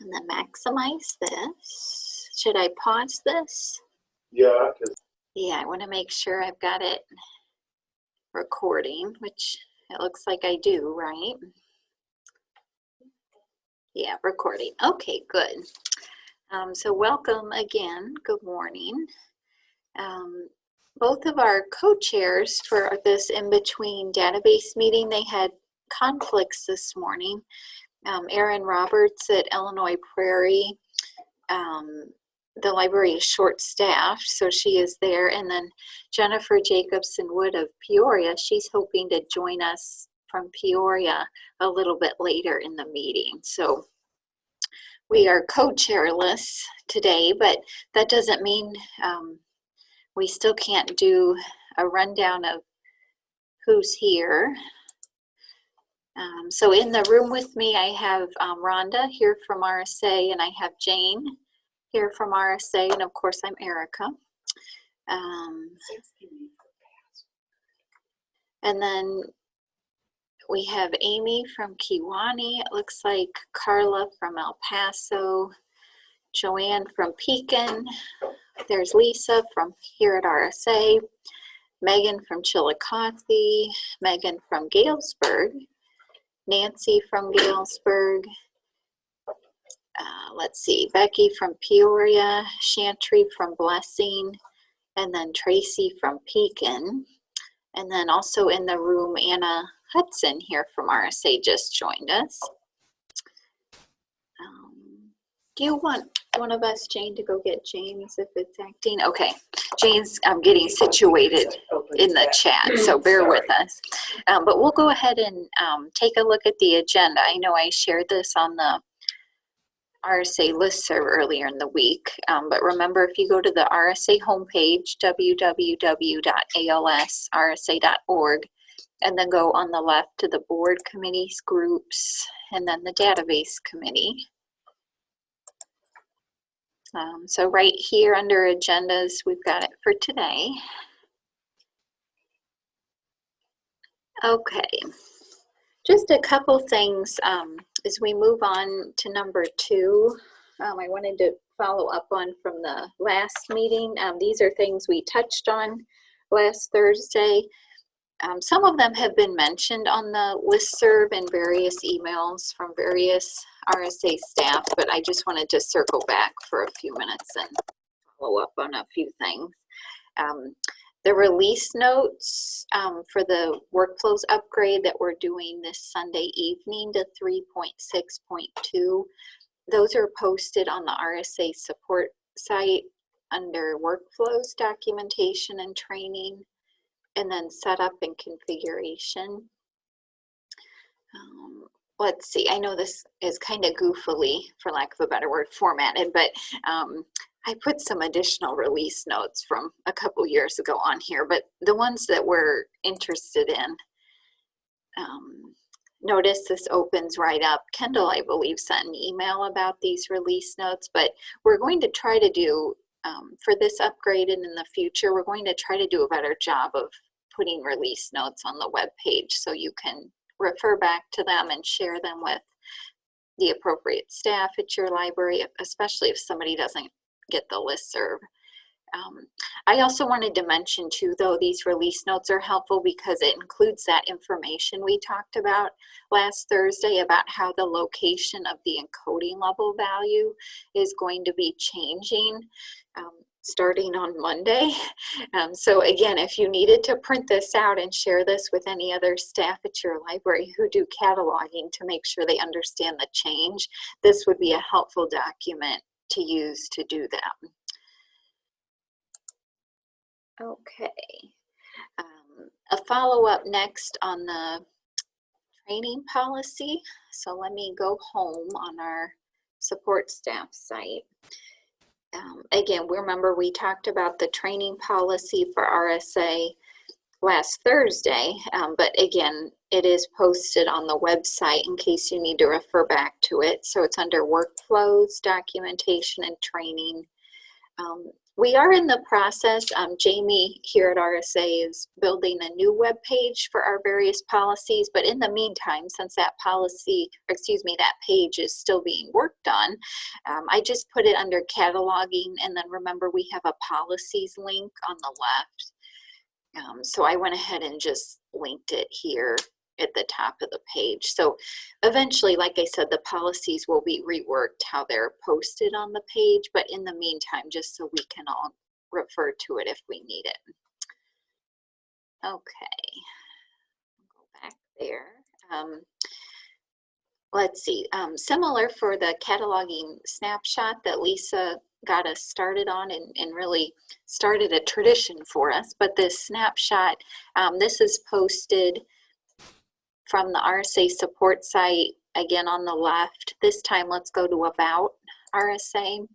And then maximize this. Should I pause this? Yeah. Yeah, I want to make sure I've got it recording, which it looks like I do, right? Yeah, recording. Okay, good. So welcome again. Good morning. Both of our co-chairs for this in-between database meeting, they had conflicts this morning. Erin Roberts at Illinois Prairie, the library is short-staffed, so she is there. And then Jennifer Jacobson Wood of Peoria, she's hoping to join us from Peoria a little bit later in the meeting. So we are co-chairless today, but that doesn't mean we still can't do a rundown of who's here. So in the room with me, I have Rhonda here from RSA, and I have Jane here from RSA, and of course I'm Erica. And then we have Amy from Kewanee. It looks like Carla from El Paso, Joanne from Pekin. There's Lisa from here at RSA, Megan from Chillicothe, Megan from Galesburg, Nancy from Galesburg, let's see, Becky from Peoria, Chantry from Blessing, and then Tracy from Pekin. And then also in the room, Anna Hudson here from RSA just joined us. Do you want one of us, Jane, to go get James if it's acting? Okay, Jane's getting situated in the chat, so bear with us. But we'll go ahead and take a look at the agenda. I know I shared this on the RSA listserv earlier in the week, but remember, if you go to the RSA homepage, www.alsrsa.org, and then go on the left to the board, committees, groups, and then the database committee. So right here under agendas, we've got it for today. Okay, just a couple things as we move on to number 2. I wanted to follow up on from the last meeting. These are things we touched on last Thursday. Some of them have been mentioned on the listserv and various emails from various RSA staff, but I just wanted to circle back for a few minutes and follow up on a few things. The release notes for the workflows upgrade that we're doing this Sunday evening to 3.6.2, those are posted on the RSA support site under workflows, documentation, and training, and then setup and configuration. Let's see, I know this is kind of goofily, for lack of a better word, formatted, but I put some additional release notes from a couple years ago on here, but the ones that we're interested in, notice this opens right up. Kendall, I believe, sent an email about these release notes, but we're going to try to do, for this upgrade and in the future, we're going to try to do a better job of putting release notes on the web page so you can refer back to them and share them with the appropriate staff at your library, especially if somebody doesn't get the listserv. I also wanted to mention too, though, these release notes are helpful because it includes that information we talked about last Thursday about how the location of the encoding level value is going to be changing starting on Monday. So again, if you needed to print this out and share this with any other staff at your library who do cataloging to make sure they understand the change, this would be a helpful document to use to do that. Okay, a follow-up next on the training policy. So let me go home on our support staff site. Again, remember we talked about the training policy for RSA last Thursday, but again, it is posted on the website in case you need to refer back to it. So it's under workflows, documentation, and training. We are in the process, Jamie here at RSA is building a new web page for our various policies, but in the meantime, since that policy, or excuse me, that page is still being worked on, I just put it under cataloging, and then remember we have a policies link on the left. So I went ahead and just linked it here at the top of the page. So eventually, like I said, the policies will be reworked how they're posted on the page, but in the meantime, just so we can all refer to it if we need it. Okay, go back there. Let's see, similar for the cataloging snapshot that Lisa got us started on and really started a tradition for us, but this snapshot, this is posted from the RSA support site, again on the left. This time let's go to About RSA.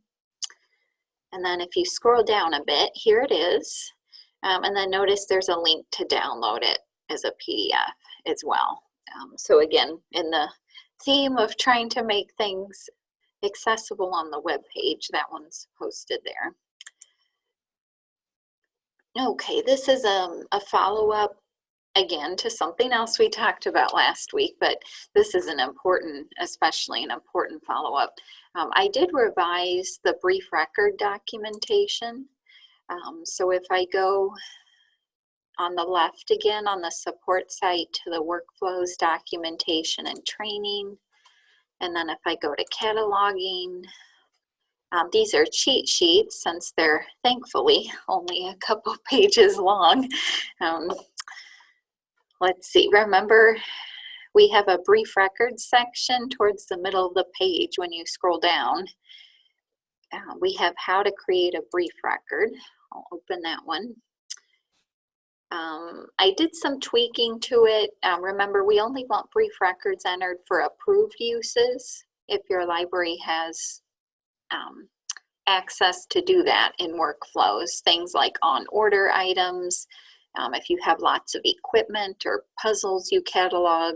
And then if you scroll down a bit, here it is. And then notice there's a link to download it as a PDF as well. So again, in the theme of trying to make things accessible on the web page, that one's posted there. Okay, this is a follow-up again to something else we talked about last week, but this is an important, especially an important follow-up. I did revise the brief record documentation. So if I go on the left again on the support site to the workflows, documentation, and training, and then if I go to cataloging, these are cheat sheets since they're thankfully only a couple pages long. Let's see, remember we have a brief records section towards the middle of the page when you scroll down. We have how to create a brief record. I'll open that one. I did some tweaking to it. Remember, we only want brief records entered for approved uses if your library has access to do that in workflows, things like on order items, if you have lots of equipment or puzzles you catalog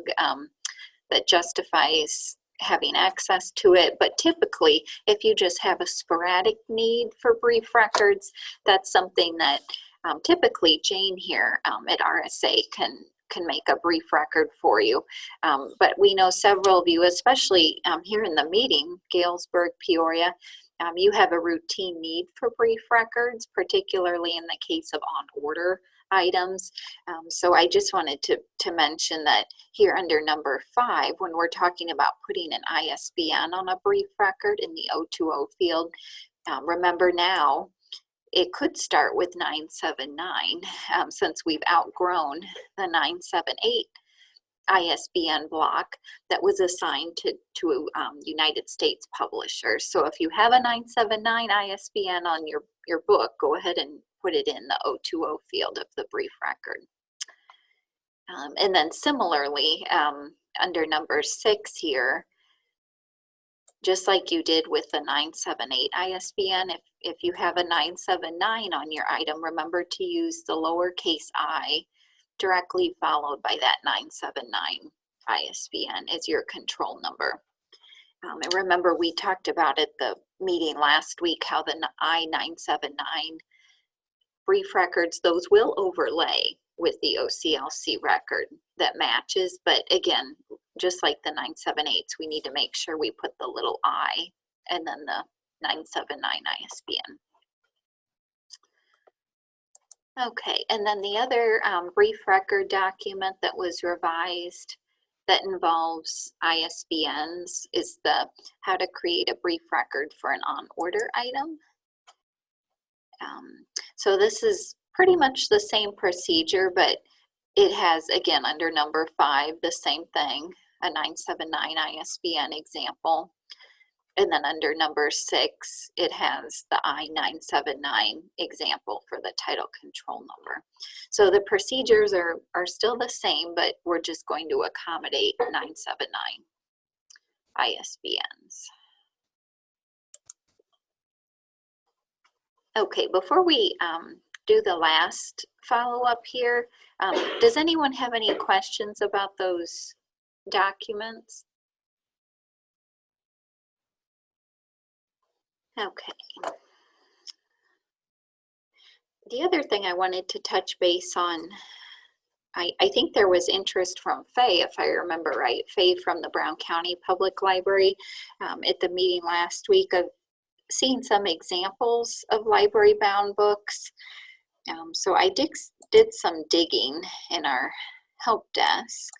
that justifies having access to it. But typically, if you just have a sporadic need for brief records, that's something that typically Jane here at RSA can make a brief record for you. But we know several of you, especially here in the meeting, Galesburg, Peoria, you have a routine need for brief records, particularly in the case of on order items. So I just wanted to mention that here under number 5, when we're talking about putting an ISBN on a brief record in the 020 field, remember now it could start with 979 since we've outgrown the 978 ISBN block that was assigned to United States publishers. So if you have a 979 ISBN on your book, go ahead and put it in the 020 field of the brief record. And then similarly, under number 6 here, just like you did with the 978 ISBN, if you have a 979 on your item, remember to use the lowercase I directly followed by that 979 ISBN as your control number. And remember, we talked about at the meeting last week how the I-979 brief records, those will overlay with the OCLC record that matches. But again, just like the 978s, we need to make sure we put the little I and then the 979 ISBN. Okay, and then the other brief record document that was revised that involves ISBNs is the how to create a brief record for an on-order item. So this is pretty much the same procedure, but it has, again, under number 5, the same thing, a 979 ISBN example. And then under number 6, it has the I-979 example for the title control number. So the procedures are still the same, but we're just going to accommodate 979 ISBNs. Okay, before we do the last follow-up here, does anyone have any questions about those documents? Okay. The other thing I wanted to touch base on, I think there was interest from Faye, if I remember right, Faye from the Brown County Public Library at the meeting last week of seeing some examples of library-bound books. So I did some digging in our help desk.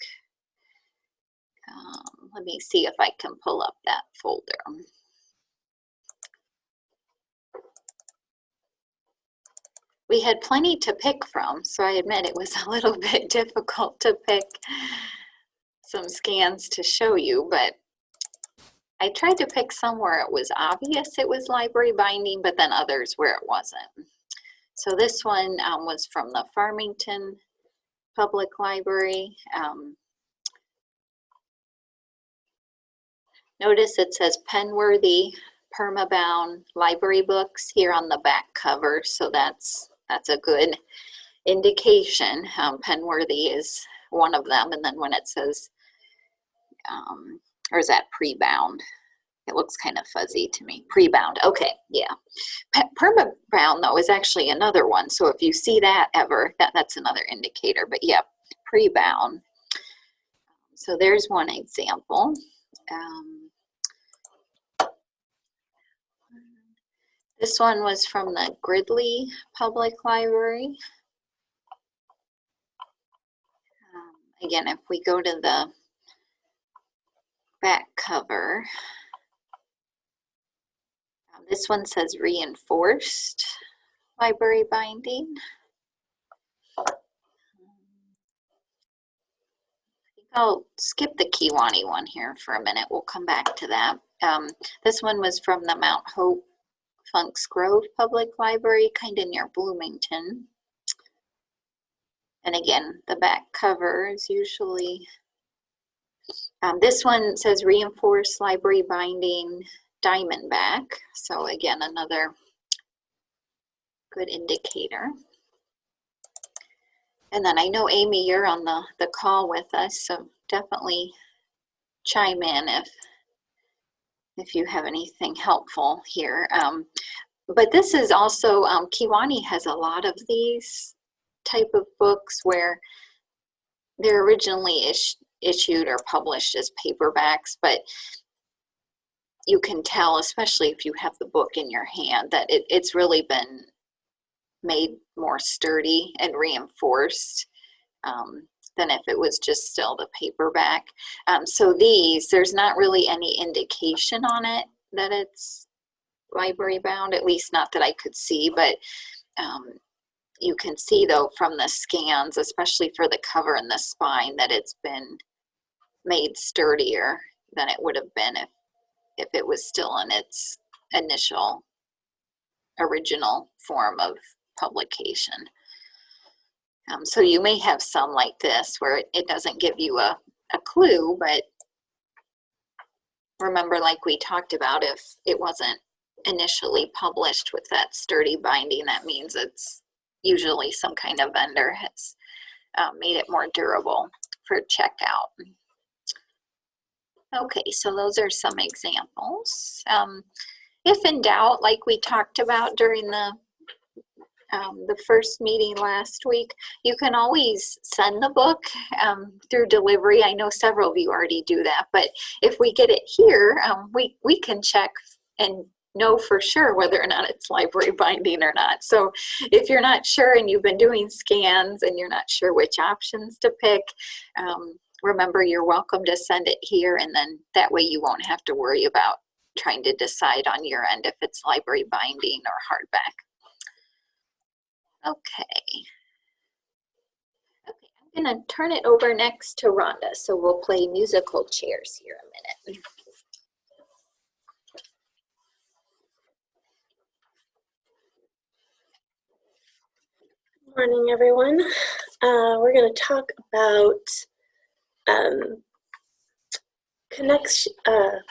Let me see if I can pull up that folder. We had plenty to pick from, so I admit it was a little bit difficult to pick some scans to show you, but I tried to pick some where it was obvious it was library binding, but then others where it wasn't. So this one was from the Farmington Public Library. Notice it says Penworthy Permabound Library Books here on the back cover, so that's a good indication. Penworthy is one of them, and then when it says, or is that pre-bound? It looks kind of fuzzy to me. Pre-bound, okay, yeah. Permabound, though, is actually another one, so if you see that ever, that's another indicator, but yeah, pre-bound. So there's one example. This one was from the Gridley Public Library. Again, if we go to the back cover, this one says reinforced library binding. I think I'll skip the Kewanee one here for a minute. We'll come back to that. This one was from the Mount Hope Funks Grove Public Library, kind of near Bloomington. And again, the back cover is usually, this one says reinforced library binding Diamondback. So again, another good indicator. And then I know, Amy, you're on the call with us, so definitely chime in if you have anything helpful here. But this is also, Kewanee has a lot of these type of books where they're originally issued or published as paperbacks, but you can tell, especially if you have the book in your hand, that it's really been made more sturdy and reinforced than if it was just still the paperback. So there's not really any indication on it that it's library bound, at least not that I could see, but you can see though from the scans, especially for the cover and the spine, that it's been made sturdier than it would have been if it was still in its initial original form of publication. So you may have some like this where it doesn't give you a clue, but remember, like we talked about, if it wasn't initially published with that sturdy binding, that means it's usually some kind of vendor has made it more durable for checkout. Okay, so those are some examples. If in doubt, like we talked about during the first meeting last week, you can always send the book through delivery. I know several of you already do that, but if we get it here, we can check and know for sure whether or not it's library binding or not. So if you're not sure and you've been doing scans and you're not sure which options to pick, remember, you're welcome to send it here, and then that way you won't have to worry about trying to decide on your end if it's library binding or hardback. Okay, I'm gonna turn it over next to Rhonda, so we'll play musical chairs here a minute. Good morning, everyone. We're going to talk about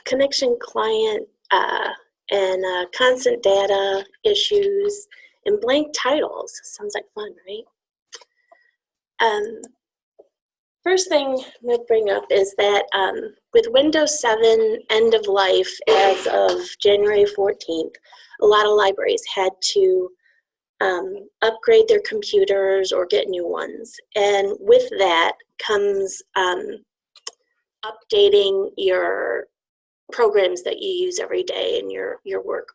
connection client and constant data issues and blank titles. Sounds like fun, right? First thing I'm going to bring up is that with Windows 7 end of life as of January 14th, a lot of libraries had to upgrade their computers or get new ones. And with that comes updating your programs that you use every day in your work.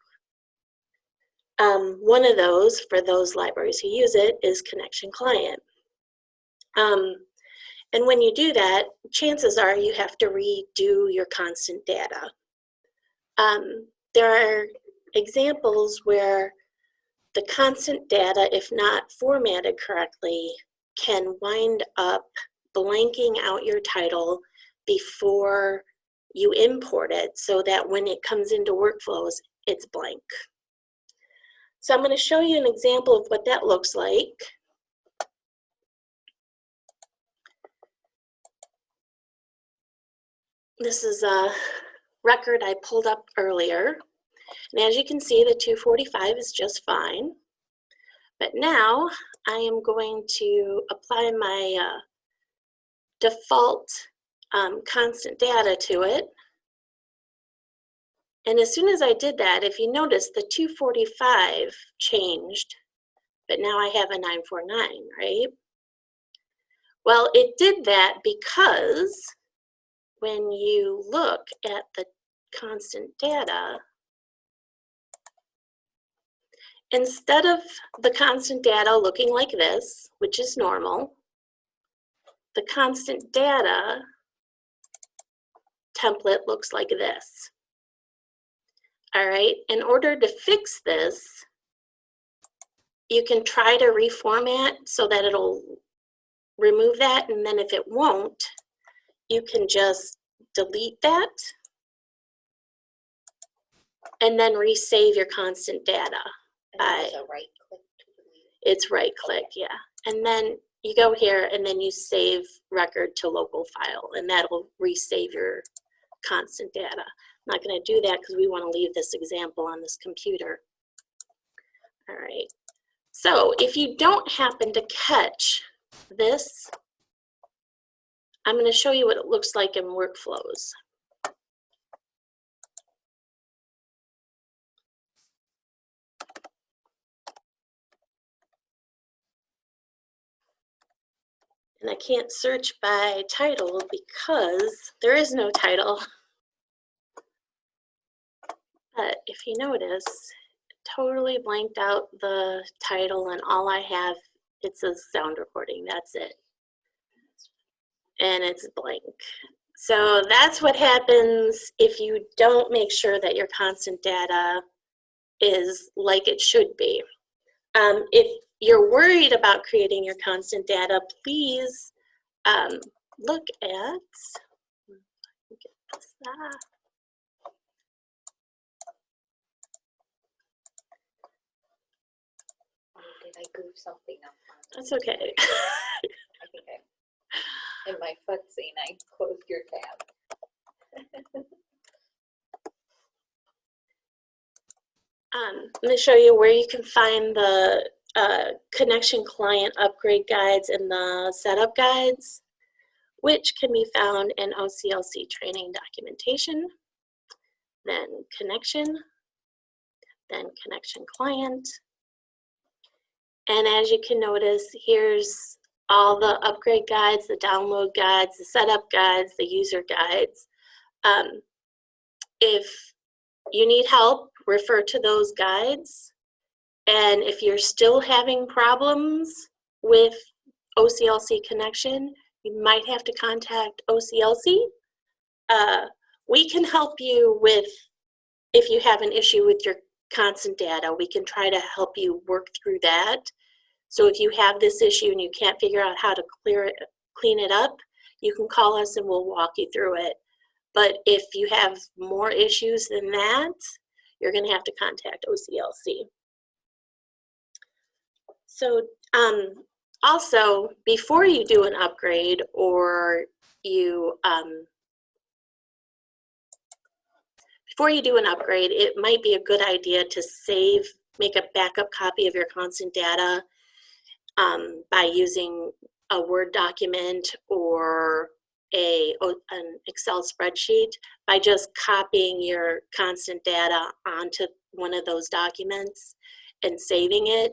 One of those, for those libraries who use it, is Connection Client. And when you do that, chances are you have to redo your constant data. There are examples where the constant data, if not formatted correctly, can wind up blanking out your title before you import it so that when it comes into workflows, it's blank. So I'm going to show you an example of what that looks like. This is a record I pulled up earlier. And as you can see, the 245 is just fine. But now I am going to apply my default constant data to it. And as soon as I did that, if you notice, the 245 changed, but now I have a 949, right? Well, it did that because when you look at the constant data, instead of the constant data looking like this, which is normal, the constant data template looks like this. All right, in order to fix this, you can try to reformat so that it'll remove that, and then if it won't, you can just delete that and then resave your constant data. It's a right click to delete. It's right click, yeah. And then you go here and then you save record to local file, and that'll resave your constant data. I'm not going to do that because we want to leave this example on this computer. All right. So if you don't happen to catch this, I'm going to show you what it looks like in workflows. And I can't search by title because there is no title. But if you notice, it totally blanked out the title, and all I have, it says sound recording, that's it. And it's blank. So that's what happens if you don't make sure that your constant data is like it should be. If you're worried about creating your constant data, please look at, Did I goof something up? That's okay. I think in my futzing, I closed your tab. I'm going to show you where you can find the connection client upgrade guides and the setup guides, which can be found in OCLC training documentation, then connection, then connection client. And as you can notice, here's all the upgrade guides, the download guides, the setup guides, the user guides. If you need help, refer to those guides. And if you're still having problems with OCLC connection, you might have to contact OCLC. We can help you with, if you have an issue with your constant data, we can try to help you work through that. So if you have this issue and you can't figure out how to clean it up, you can call us and we'll walk you through it. But if you have more issues than that, you're going to have to contact OCLC. So also, before you do an upgrade or it might be a good idea to make a backup copy of your constant data by using a Word document or an Excel spreadsheet, by just copying your constant data onto one of those documents and saving it.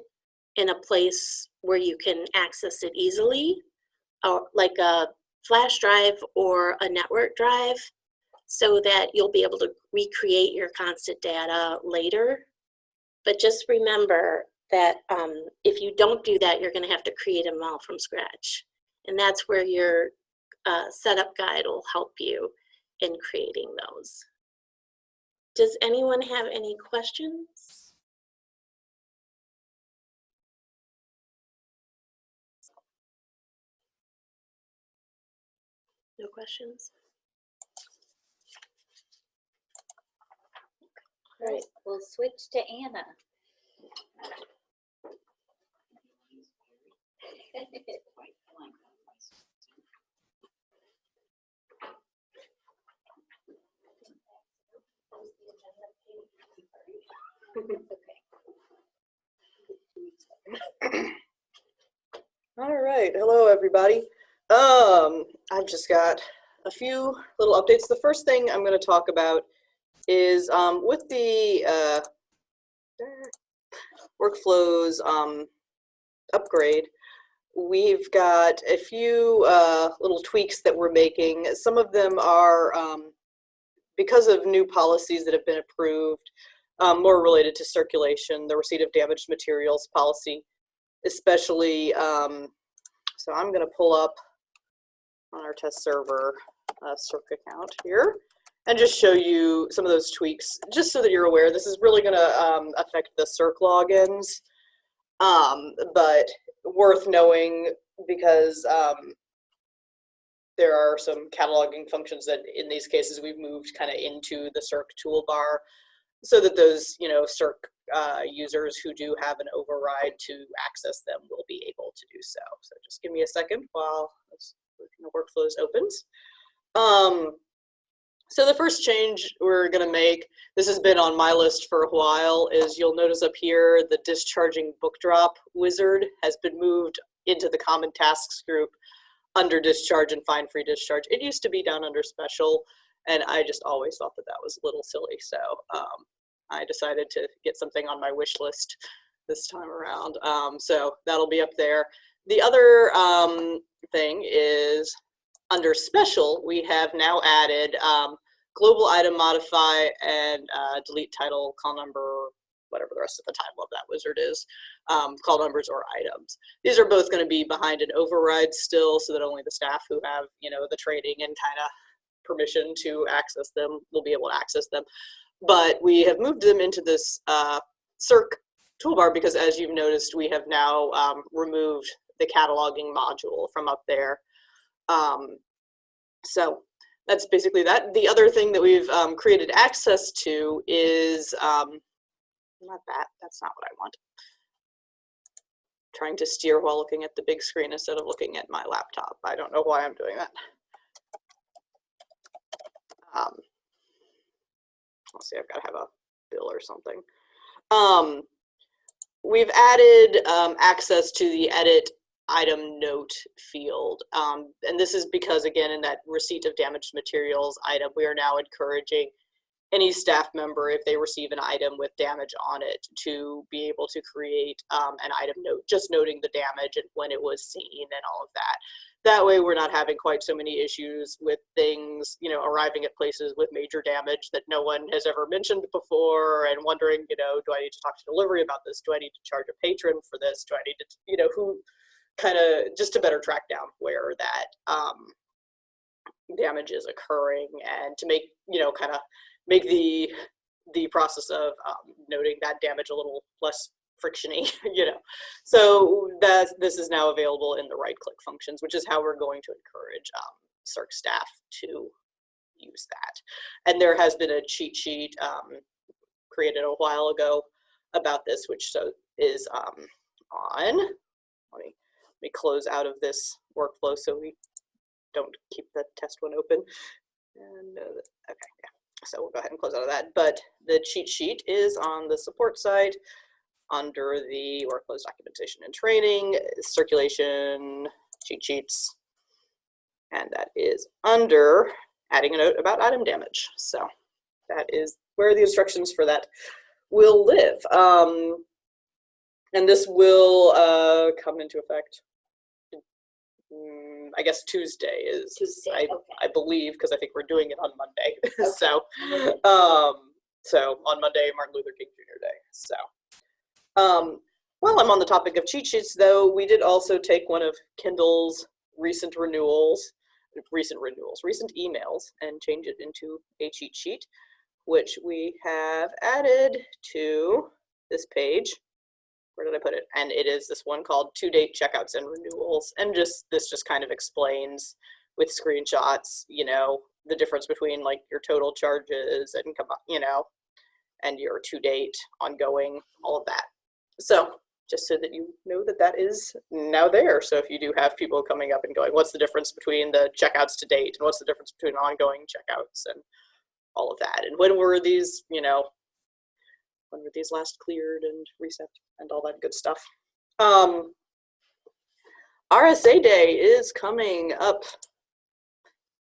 in a place where you can access it easily, like a flash drive or a network drive, so that you'll be able to recreate your constant data later. But just remember that if you don't do that, you're going to have to create them all from scratch. And that's where your setup guide will help you in creating those. Does anyone have any questions? No questions? All right, we'll switch to Anna. All right, hello everybody. I've just got a few little updates. The first thing I'm going to talk about is with the workflows upgrade, we've got a few little tweaks that we're making. Some of them are because of new policies that have been approved, more related to circulation, the receipt of damaged materials policy, especially. So I'm going to pull up on our test server Circ account here and just show you some of those tweaks, just so that you're aware. This is really going to affect the Circ logins, but worth knowing because there are some cataloging functions that in these cases we've moved kind of into the Circ toolbar, so that those, you know, Circ users who do have an override to access them will be able to do so. So just give me a second while the workflows opens. So the first change we're going to make, this has been on my list for a while, is you'll notice up here the discharging book drop wizard has been moved into the common tasks group under discharge and fine free discharge. It used to be down under special, and I just always thought that that was a little silly. So I decided to get something on my wish list this time around. So that'll be up there. The other thing is under special, we have now added global item modify and delete title, call number, whatever the rest of the title of that wizard is, call numbers or items. These are both going to be behind an override still, so that only the staff who have, you know, the training and kind of permission to access them will be able to access them. But we have moved them into this Circ toolbar because, as you've noticed, we have now removed the cataloging module from up there. So that's basically that. The other thing that we've created access to is, not that, that's not what I want. Trying to steer while looking at the big screen instead of looking at my laptop. I don't know why I'm doing that. Let's see, I've got to have a bill or something. We've added access to the edit item note field. And this is because, again, in that receipt of damaged materials item, we are now encouraging any staff member, if they receive an item with damage on it, to be able to create an item note, just noting the damage and when it was seen and all of that. That way we're not having quite so many issues with things, you know, arriving at places with major damage that no one has ever mentioned before and wondering, you know, do I need to talk to delivery about this? Do I need to charge a patron for this? Do I need to, you know, who kind of, just to better track down where that damage is occurring, and to make, you know, kind of make the process of noting that damage a little less frictiony, you know. So this is now available in the right-click functions, which is how we're going to encourage Circ staff to use that. And there has been a cheat sheet created a while ago about this, which is on. Let me close out of this workflow so we don't keep the test one open. And okay, yeah. So we'll go ahead and close out of that. But the cheat sheet is on the support site under the workflows documentation and training, circulation, cheat sheets, and that is under adding a note about item damage. So that is where the instructions for that will live. And this will come into effect, I guess Tuesday is, Tuesday, okay. I believe, because I think we're doing it on Monday. Okay. So on Monday, Martin Luther King Jr. Day. So, while I'm on the topic of cheat sheets, though, we did also take one of Kindle's recent emails, and change it into a cheat sheet, which we have added to this page. Where did I put it? And it is this one called To Date Checkouts and Renewals. And this just kind of explains with screenshots, you know, the difference between like your total charges and, you know, and your to date, ongoing, all of that. So just so that you know that that is now there. So if you do have people coming up and going, what's the difference between the checkouts to date and what's the difference between ongoing checkouts and all of that? And when were these, you know, when were these last cleared and reset and all that good stuff. RSA Day is coming up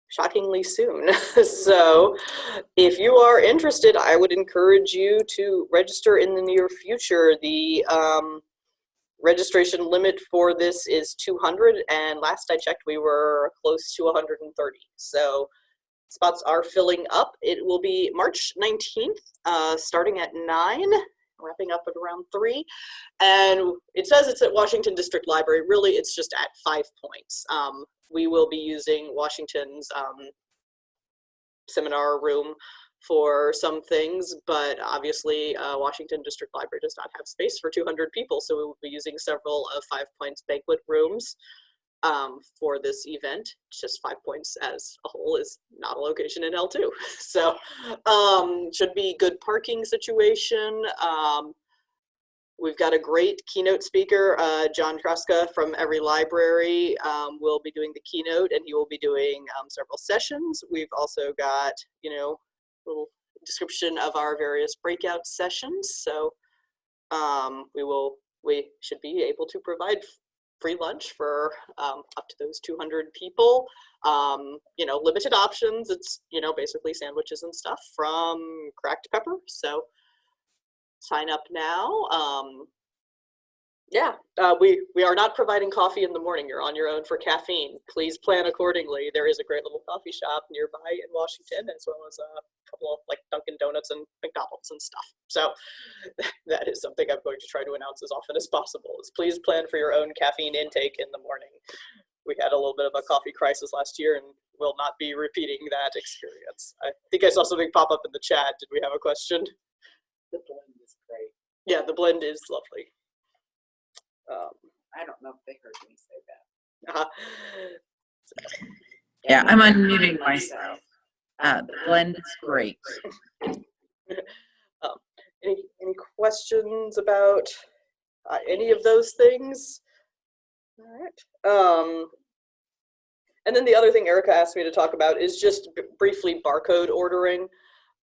shockingly soon. So if you are interested, I would encourage you to register in the near future. The registration limit for this is 200, and last I checked, we were close to 130. So spots are filling up. It will be March 19th, starting at 9, wrapping up at around 3. And it says it's at Washington District Library. Really, it's just at 5 points. We will be using Washington's seminar room for some things, but obviously Washington District Library does not have space for 200 people, so we will be using several of 5 Points banquet rooms for this event. Just 5 Points as a whole is not a location in L2. So should be good parking situation. We've got a great keynote speaker, John Truska from Every Library will be doing the keynote, and he will be doing several sessions. We've also got, you know, a little description of our various breakout sessions. So we should be able to provide free lunch for up to those 200 people. You know, limited options. It's, you know, basically sandwiches and stuff from Cracked Pepper. So sign up now. Yeah, we are not providing coffee in the morning. You're on your own for caffeine. Please plan accordingly. There is a great little coffee shop nearby in Washington, as well as a couple of like Dunkin' Donuts and McDonald's and stuff. So that is something I'm going to try to announce as often as possible, is please plan for your own caffeine intake in the morning. We had a little bit of a coffee crisis last year and will not be repeating that experience. I think I saw something pop up in the chat. Did we have a question? The blend is great. Yeah, the blend is lovely. I don't know if they heard me say that. Yeah, I'm unmuting myself. The blend is great. Any questions about any of those things? All right. And then the other thing Erica asked me to talk about is just briefly barcode ordering.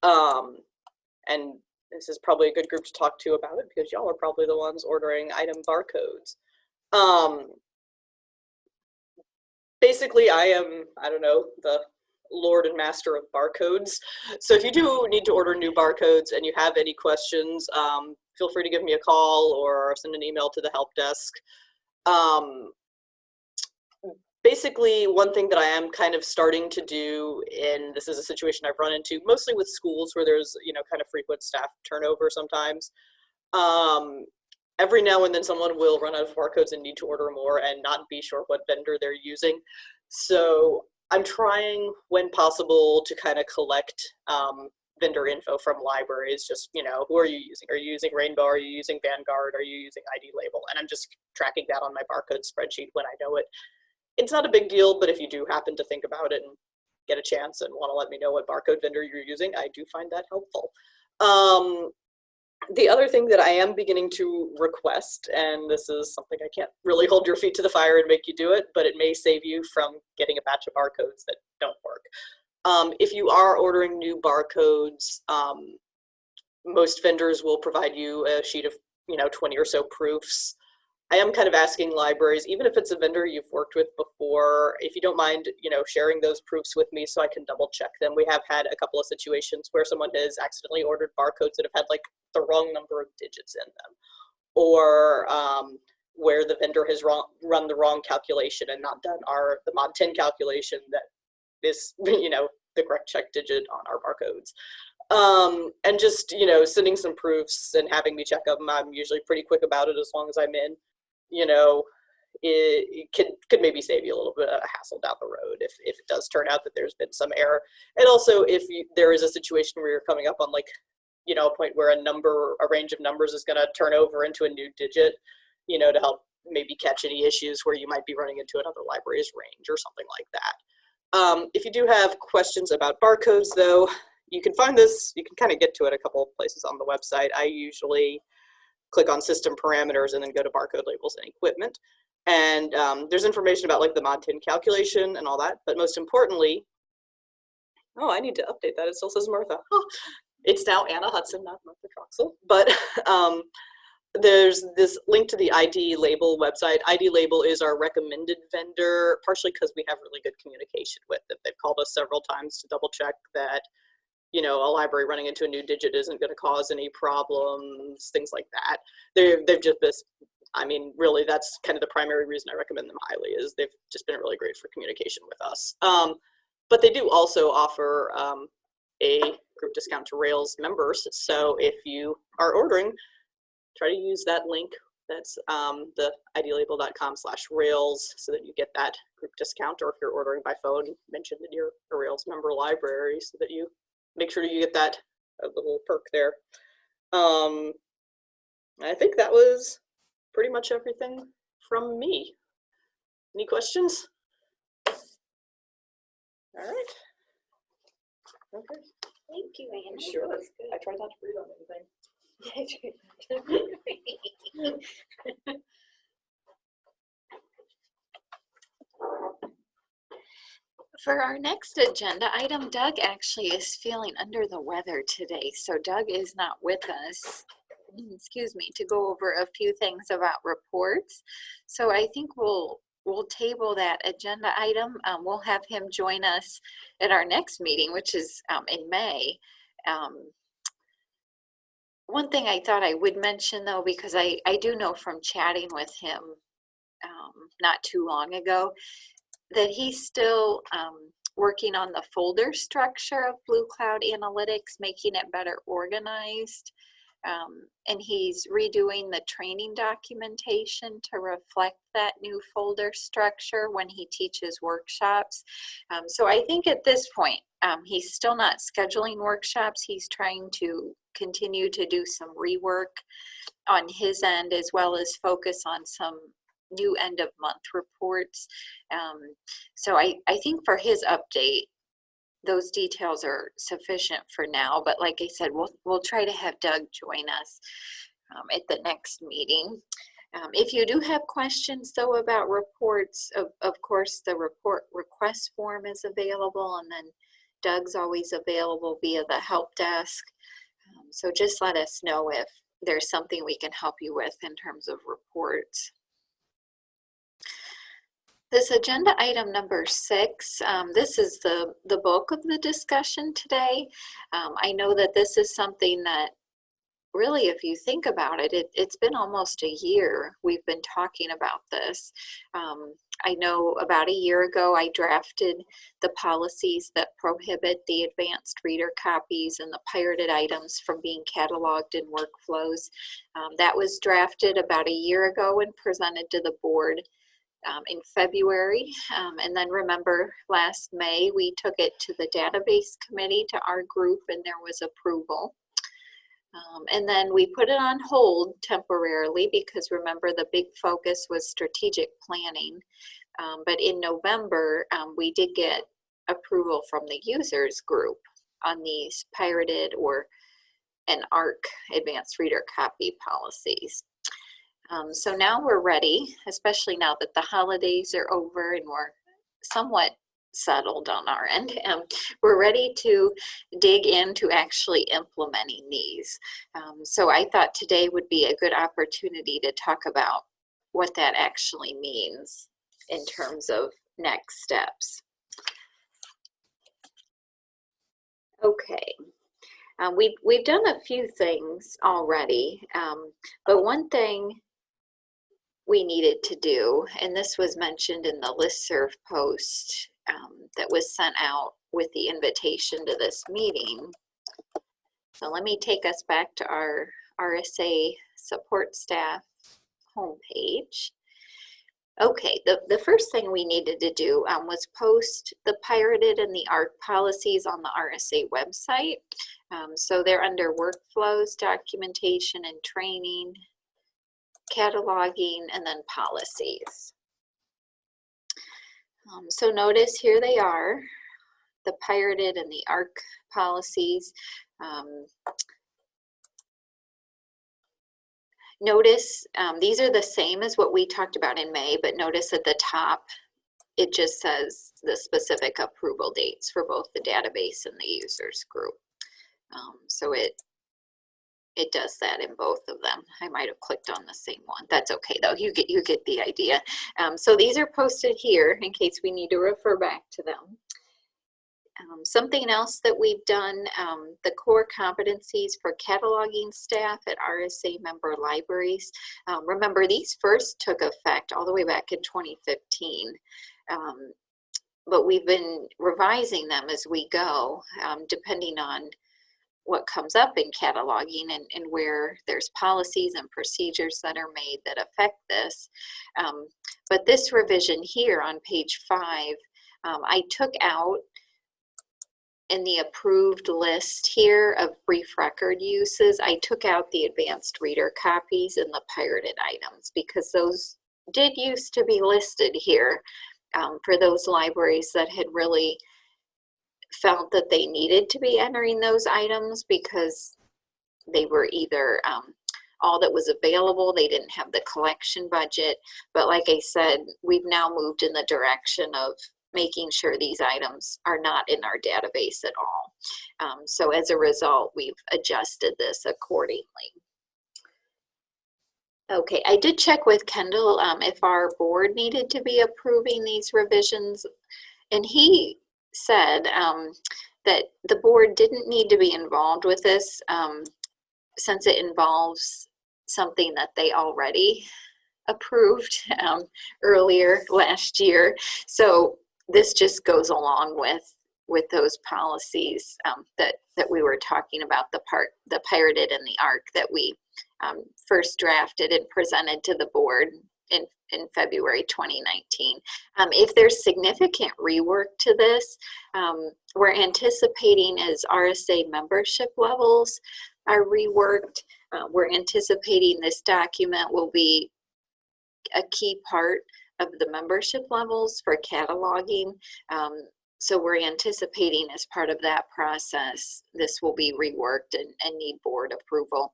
And this is probably a good group to talk to about it, because y'all are probably the ones ordering item barcodes. Basically, I am, I don't know, the lord and master of barcodes. So if you do need to order new barcodes and you have any questions, feel free to give me a call or send an email to the help desk. Basically, one thing that I am kind of starting to do, and this is a situation I've run into mostly with schools where there's, you know, kind of frequent staff turnover sometimes. Every now and then someone will run out of barcodes and need to order more and not be sure what vendor they're using. So I'm trying, when possible, to kind of collect vendor info from libraries. Just, you know, who are you using? Are you using Rainbow? Are you using Vanguard? Are you using ID Label? And I'm just tracking that on my barcode spreadsheet when I know it. It's not a big deal, but if you do happen to think about it and get a chance and want to let me know what barcode vendor you're using, I do find that helpful. The other thing that I am beginning to request, and this is something I can't really hold your feet to the fire and make you do it, but it may save you from getting a batch of barcodes that don't work. If you are ordering new barcodes, most vendors will provide you a sheet of, you know, 20 or so proofs. I am kind of asking libraries, even if it's a vendor you've worked with before, if you don't mind, you know, sharing those proofs with me so I can double check them. We have had a couple of situations where someone has accidentally ordered barcodes that have had like the wrong number of digits in them. or where the vendor has run the wrong calculation and not done the mod 10 calculation that is, you know, the correct check digit on our barcodes. And just, you know, sending some proofs and having me check them. I'm usually pretty quick about it as long as I'm in, you know, it could maybe save you a little bit of a hassle down the road if it does turn out that there's been some error. And also if there is a situation where you're coming up on, like, you know, a point where a range of numbers is going to turn over into a new digit, you know, to help maybe catch any issues where you might be running into another library's range or something like that. If you do have questions about barcodes, though, you can find this, you can kind of get to it a couple of places on the website. I usually click on system parameters and then go to barcode labels and equipment. And there's information about, like, the mod 10 calculation and all that. But most importantly, oh, I need to update that. It still says Martha. Oh, it's now Anna Hudson, not Martha Troxel. But there's this link to the ID Label website. ID Label is our recommended vendor, partially because we have really good communication with them. They've called us several times to double check that, you know, a library running into a new digit isn't going to cause any problems, things like that. They've just been, I mean, really, that's kind of the primary reason I recommend them highly, is they've just been really great for communication with us. But they do also offer a group discount to Rails members. So if you are ordering, try to use that link. That's the idlabel.com/Rails so that you get that group discount. Or if you're ordering by phone, mention that you're a Rails member library so that you make sure you get that little perk there. I think that was pretty much everything from me. Any questions? All right. Okay. Thank you, Anna. Sure. I tried not to breathe on anything. For our next agenda item, Doug actually is feeling under the weather today, so Doug is not with us, excuse me, to go over a few things about reports. So I think we'll table that agenda item. We'll have him join us at our next meeting, which is in May. One thing I thought I would mention, though, because I do know from chatting with him not too long ago, that he's still working on the folder structure of Blue Cloud Analytics, making it better organized. And he's redoing the training documentation to reflect that new folder structure when he teaches workshops. So I think at this point, he's still not scheduling workshops. He's trying to continue to do some rework on his end, as well as focus on some new end of month reports. So I think for his update, those details are sufficient for now, but like I said, we'll try to have Doug join us at the next meeting. If you do have questions, though, about reports, of course, the report request form is available, and then Doug's always available via the help desk. So just let us know if there's something we can help you with in terms of reports. This agenda item number 6, this is the bulk of the discussion today. I know that this is something that really, if you think about it, it's been almost a year we've been talking about this. I know about a year ago I drafted the policies that prohibit the advanced reader copies and the pirated items from being cataloged in workflows. That was drafted about a year ago and presented to the board in February. And then remember, last May, we took it to the database committee, to our group, and there was approval. And then we put it on hold temporarily because remember, the big focus was strategic planning. But in November, we did get approval from the users group on these pirated or an ARC advanced reader copy policies. So now we're ready, especially now that the holidays are over and we're somewhat settled on our end. We're ready to dig into actually implementing these. So I thought today would be a good opportunity to talk about what that actually means in terms of next steps. Okay. We've done a few things already, but one thing we needed to do, and this was mentioned in the listserv post that was sent out with the invitation to this meeting. So let me take us back to our RSA support staff homepage. Okay, the first thing we needed to do was post the pirated and the ARC policies on the RSA website. So they're under workflows, documentation and training, cataloging, and then policies. So notice here they are, the pirated and the ARC policies. Notice these are the same as what we talked about in May, but notice at the top, it just says the specific approval dates for both the database and the users group. So it does that in both of them. I might have clicked on the same one. That's okay though, you get the idea. So these are posted here in case we need to refer back to them. Something else that we've done, the core competencies for cataloging staff at RSA member libraries. Remember, these first took effect all the way back in 2015, but we've been revising them as we go, depending on what comes up in cataloging and where there's policies and procedures that are made that affect this. But this revision here on page 5, I took out in the approved list here of brief record uses, I took out the advanced reader copies and the pirated items because those did used to be listed here for those libraries that had really felt that they needed to be entering those items because they were either all that was available, they didn't have the collection budget. But like I said, we've now moved in the direction of making sure these items are not in our database at all. So as a result, we've adjusted this accordingly. Okay, I did check with Kendall if our board needed to be approving these revisions, and he said that the board didn't need to be involved with this since it involves something that they already approved earlier last year. So this just goes along with those policies that we were talking about, the pirated and the ARC that we first drafted and presented to the board in February 2019. If there's significant rework to this, we're anticipating as RSA membership levels are reworked, we're anticipating this document will be a key part of the membership levels for cataloging. So we're anticipating as part of that process, this will be reworked and need board approval.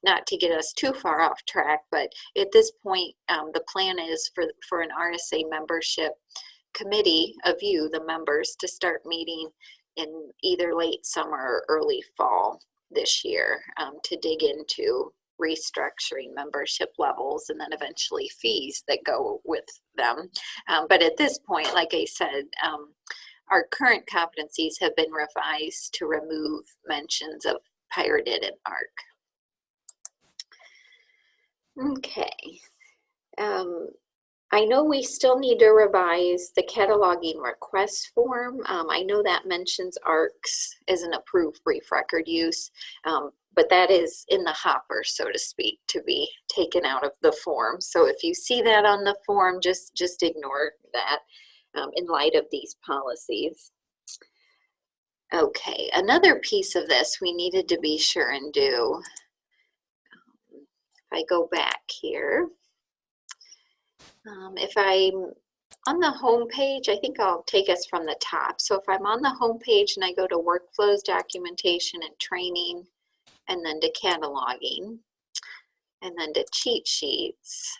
Not to get us too far off track, but at this point, the plan is for an RSA membership committee of you, the members, to start meeting in either late summer or early fall this year to dig into restructuring membership levels and then eventually fees that go with them. But at this point, like I said, our current competencies have been revised to remove mentions of pirated and ARC. Okay. I know we still need to revise the cataloging request form. I know that mentions ARCs as an approved brief record use, but that is in the hopper, so to speak, to be taken out of the form. So if you see that on the form, just ignore that in light of these policies. Okay, another piece of this we needed to be sure and do. If I go back here, if I'm on the home page, I think I'll take us from the top. So if I'm on the home page and I go to workflows, documentation, and training, and then to cataloging, and then to cheat sheets,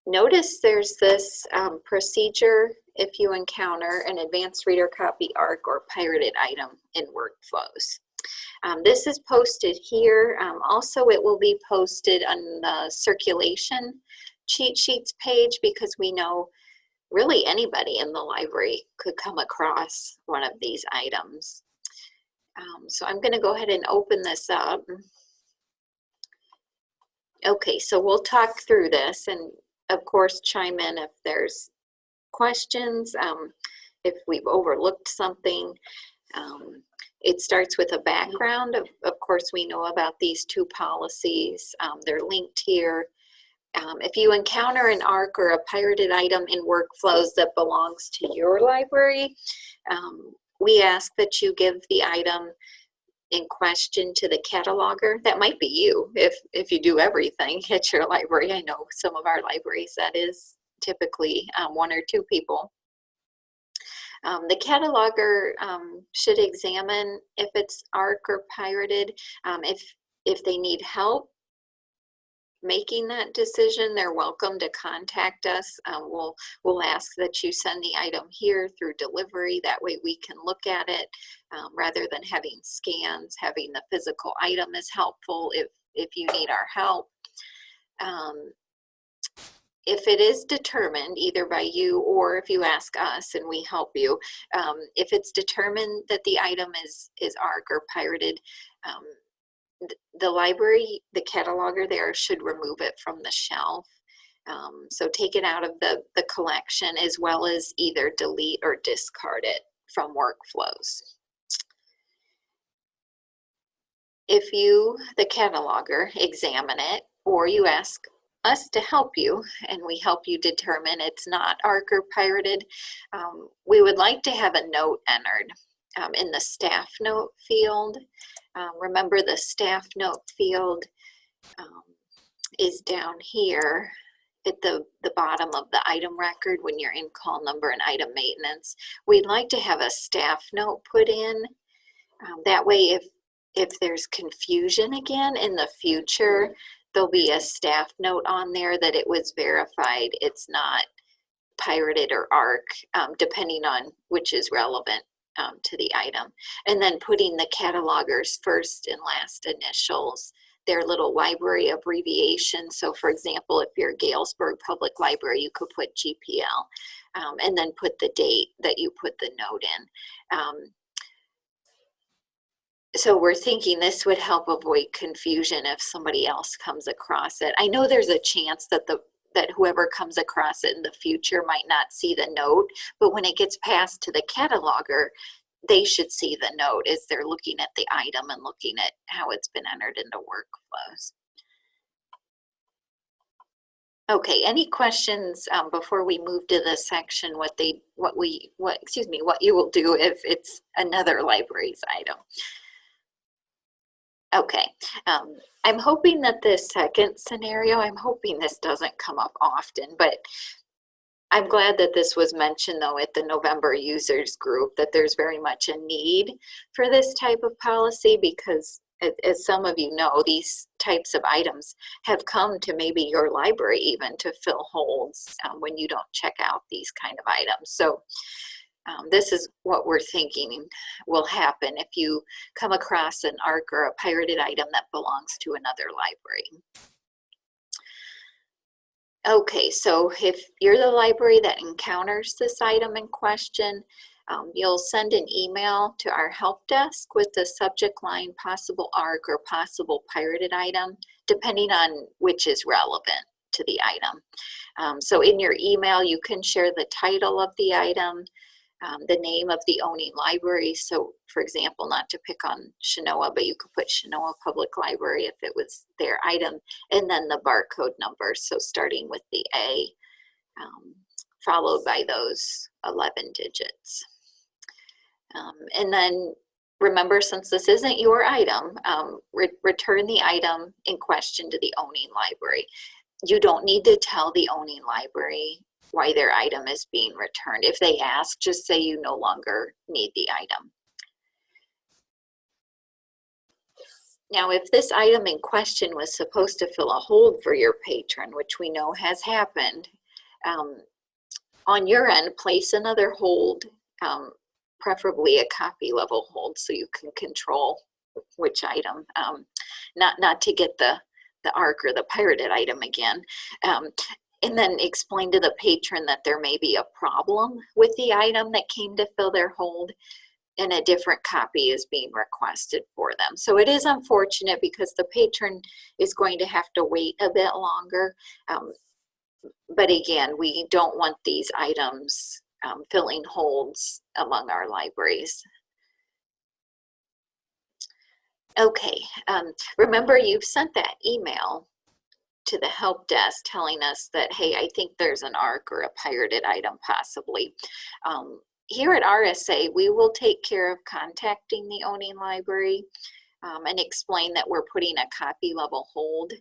notice there's this procedure if you encounter an advanced reader copy ARC or pirated item in workflows. This is posted here. Also, it will be posted on the circulation cheat sheets page because we know really anybody in the library could come across one of these items. So I'm going to go ahead and open this up. Okay, so we'll talk through this, and of course chime in if there's questions, if we've overlooked something. It starts with a background. Of course, we know about these two policies. They're linked here. If you encounter an ARC or a pirated item in workflows that belongs to your library, we ask that you give the item in question to the cataloger. That might be you if you do everything at your library. I know some of our libraries that is typically one or two people. The cataloger should examine if it's ARC or pirated. If they need help making that decision, they're welcome to contact us. We'll ask that you send the item here through delivery. That way we can look at it rather than having scans. Having the physical item is helpful if you need our help. If it is determined either by you or if you ask us and we help you, if it's determined that the item is ARC or pirated, the library, the cataloger there should remove it from the shelf. So take it out of the collection, as well as either delete or discard it from workflows. If you, the cataloger, examine it, or you ask us to help you and we help you determine it's not ARC or pirated, we would like to have a note entered in the staff note field. Remember, the staff note field is down here at the bottom of the item record when you're in call number and item maintenance. We'd like to have a staff note put in. That way, if there's confusion again in the future, there'll be a staff note on there that it was verified it's not pirated or ARC, depending on which is relevant to the item. And then putting the cataloger's first and last initials, their little library abbreviation. So for example, if you're Galesburg Public Library, you could put GPL, and then put the date that you put the note in. So we're thinking this would help avoid confusion if somebody else comes across it. I know there's a chance that that whoever comes across it in the future might not see the note, but when it gets passed to the cataloger, they should see the note as they're looking at the item and looking at how it's been entered into workflows. Okay, any questions before we move to the section what you will do if it's another library's item? Okay, I'm hoping that this second scenario, I'm hoping this doesn't come up often, but I'm glad that this was mentioned though at the November users group, that there's very much a need for this type of policy, because as some of you know, these types of items have come to maybe your library even to fill holds when you don't check out these kind of items. So this is what we're thinking will happen if you come across an ARC or a pirated item that belongs to another library. Okay, so if you're the library that encounters this item in question, you'll send an email to our help desk with the subject line possible ARC or possible pirated item, depending on which is relevant to the item. So in your email, you can share the title of the item, the name of the owning library. So for example, not to pick on Shinoa, but you could put Shinoa Public Library if it was their item, and then the barcode number. So starting with the A, followed by those 11 digits. And then remember, since this isn't your item, return the item in question to the owning library. You don't need to tell the owning library why their item is being returned. If they ask, just say you no longer need the item. Now, if this item in question was supposed to fill a hold for your patron, which we know has happened, on your end, place another hold, preferably a copy level hold, so you can control which item, not to get the ARC or the pirated item again. and then explain to the patron that there may be a problem with the item that came to fill their hold, and a different copy is being requested for them. So it is unfortunate because the patron is going to have to wait a bit longer. But again, we don't want these items filling holds among our libraries. Okay, remember you've sent that email to the help desk telling us that, hey, I think there's an ARC or a pirated item possibly. Here at RSA, we will take care of contacting the owning library and explain that we're putting a copy level hold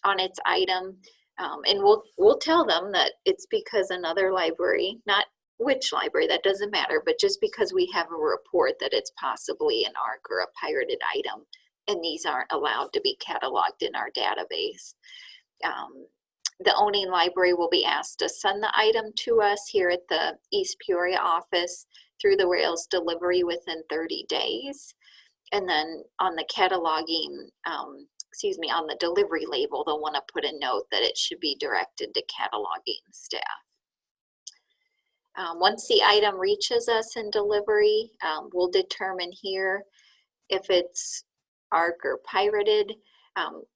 on its item. And we'll tell them that it's because another library, not which library, that doesn't matter, but just because we have a report that it's possibly an ARC or a pirated item, and these aren't allowed to be cataloged in our database. The owning library will be asked to send the item to us here at the East Peoria office through the Rails delivery within 30 days. And then on the cataloging, on the delivery label, they'll want to put a note that it should be directed to cataloging staff. Once the item reaches us in delivery, we'll determine here if it's ARC or pirated.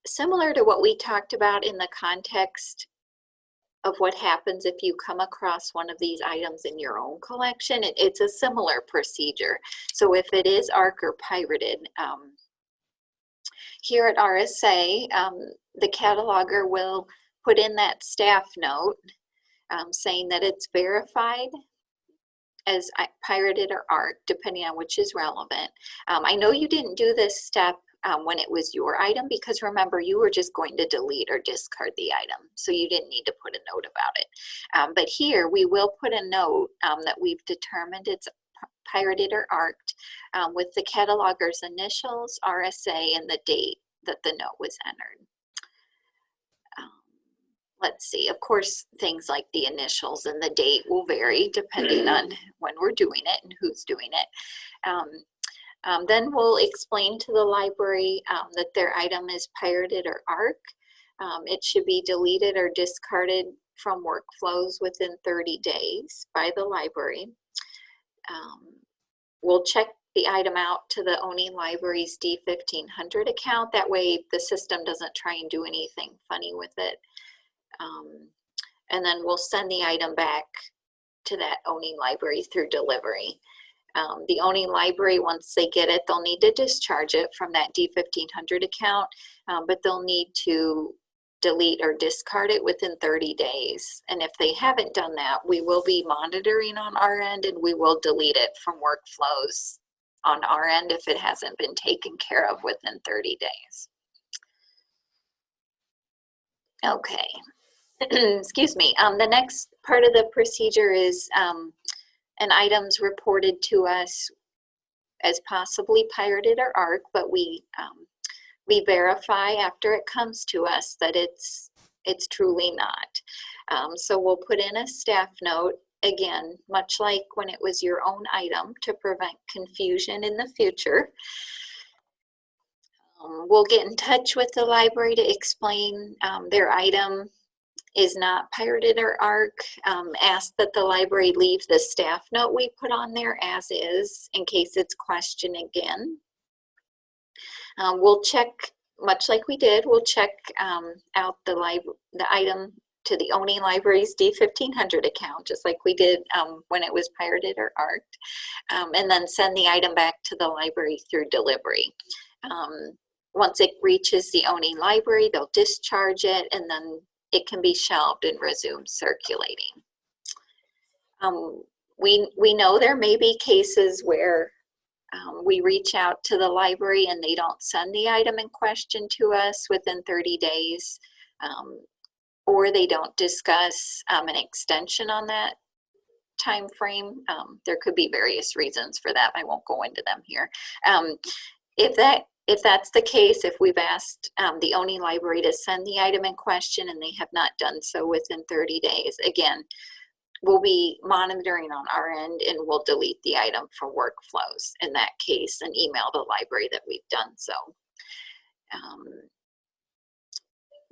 Similar to what we talked about in the context of what happens if you come across one of these items in your own collection, it's a similar procedure. So if it is ARC or pirated, here at RSA, the cataloger will put in that staff note saying that it's verified as pirated or ARC, depending on which is relevant. I know you didn't do this step when it was your item, because remember, you were just going to delete or discard the item, so you didn't need to put a note about it. But here we will put a note that we've determined it's pirated or ARCed with the cataloger's initials, RSA, and the date that the note was entered. Let's see, of course, things like the initials and the date will vary depending on when we're doing it and who's doing it. Then we'll explain to the library that their item is pirated or ARC. It should be deleted or discarded from workflows within 30 days by the library. We'll check the item out to the owning library's D1500 account. That way the system doesn't try and do anything funny with it. And then we'll send the item back to that owning library through delivery. The owning library, once they get it, they'll need to discharge it from that D1500 account, but they'll need to delete or discard it within 30 days. And if they haven't done that, we will be monitoring on our end, and we will delete it from workflows on our end if it hasn't been taken care of within 30 days. Okay. Excuse me. The next part of the procedure is an item's reported to us as possibly pirated or ARC, but we verify after it comes to us that it's truly not. So we'll put in a staff note, again, much like when it was your own item, to prevent confusion in the future. We'll get in touch with the library to explain their item is not pirated or ARC. Ask that the library leave the staff note we put on there as is in case it's questioned again. We'll check, much like we did, we'll check out the item to the owning library's D1500 account, just like we did when it was pirated or ARCed, and then send the item back to the library through delivery. Once it reaches the owning library, they'll discharge it, and then it can be shelved and resume circulating. We know there may be cases where we reach out to the library and they don't send the item in question to us within 30 days, or they don't discuss an extension on that time frame. There could be various reasons for that. I won't go into them here. If that's the case, if we've asked the owning library to send the item in question and they have not done so within 30 days, again, we'll be monitoring on our end and we'll delete the item from workflows in that case and email the library that we've done so.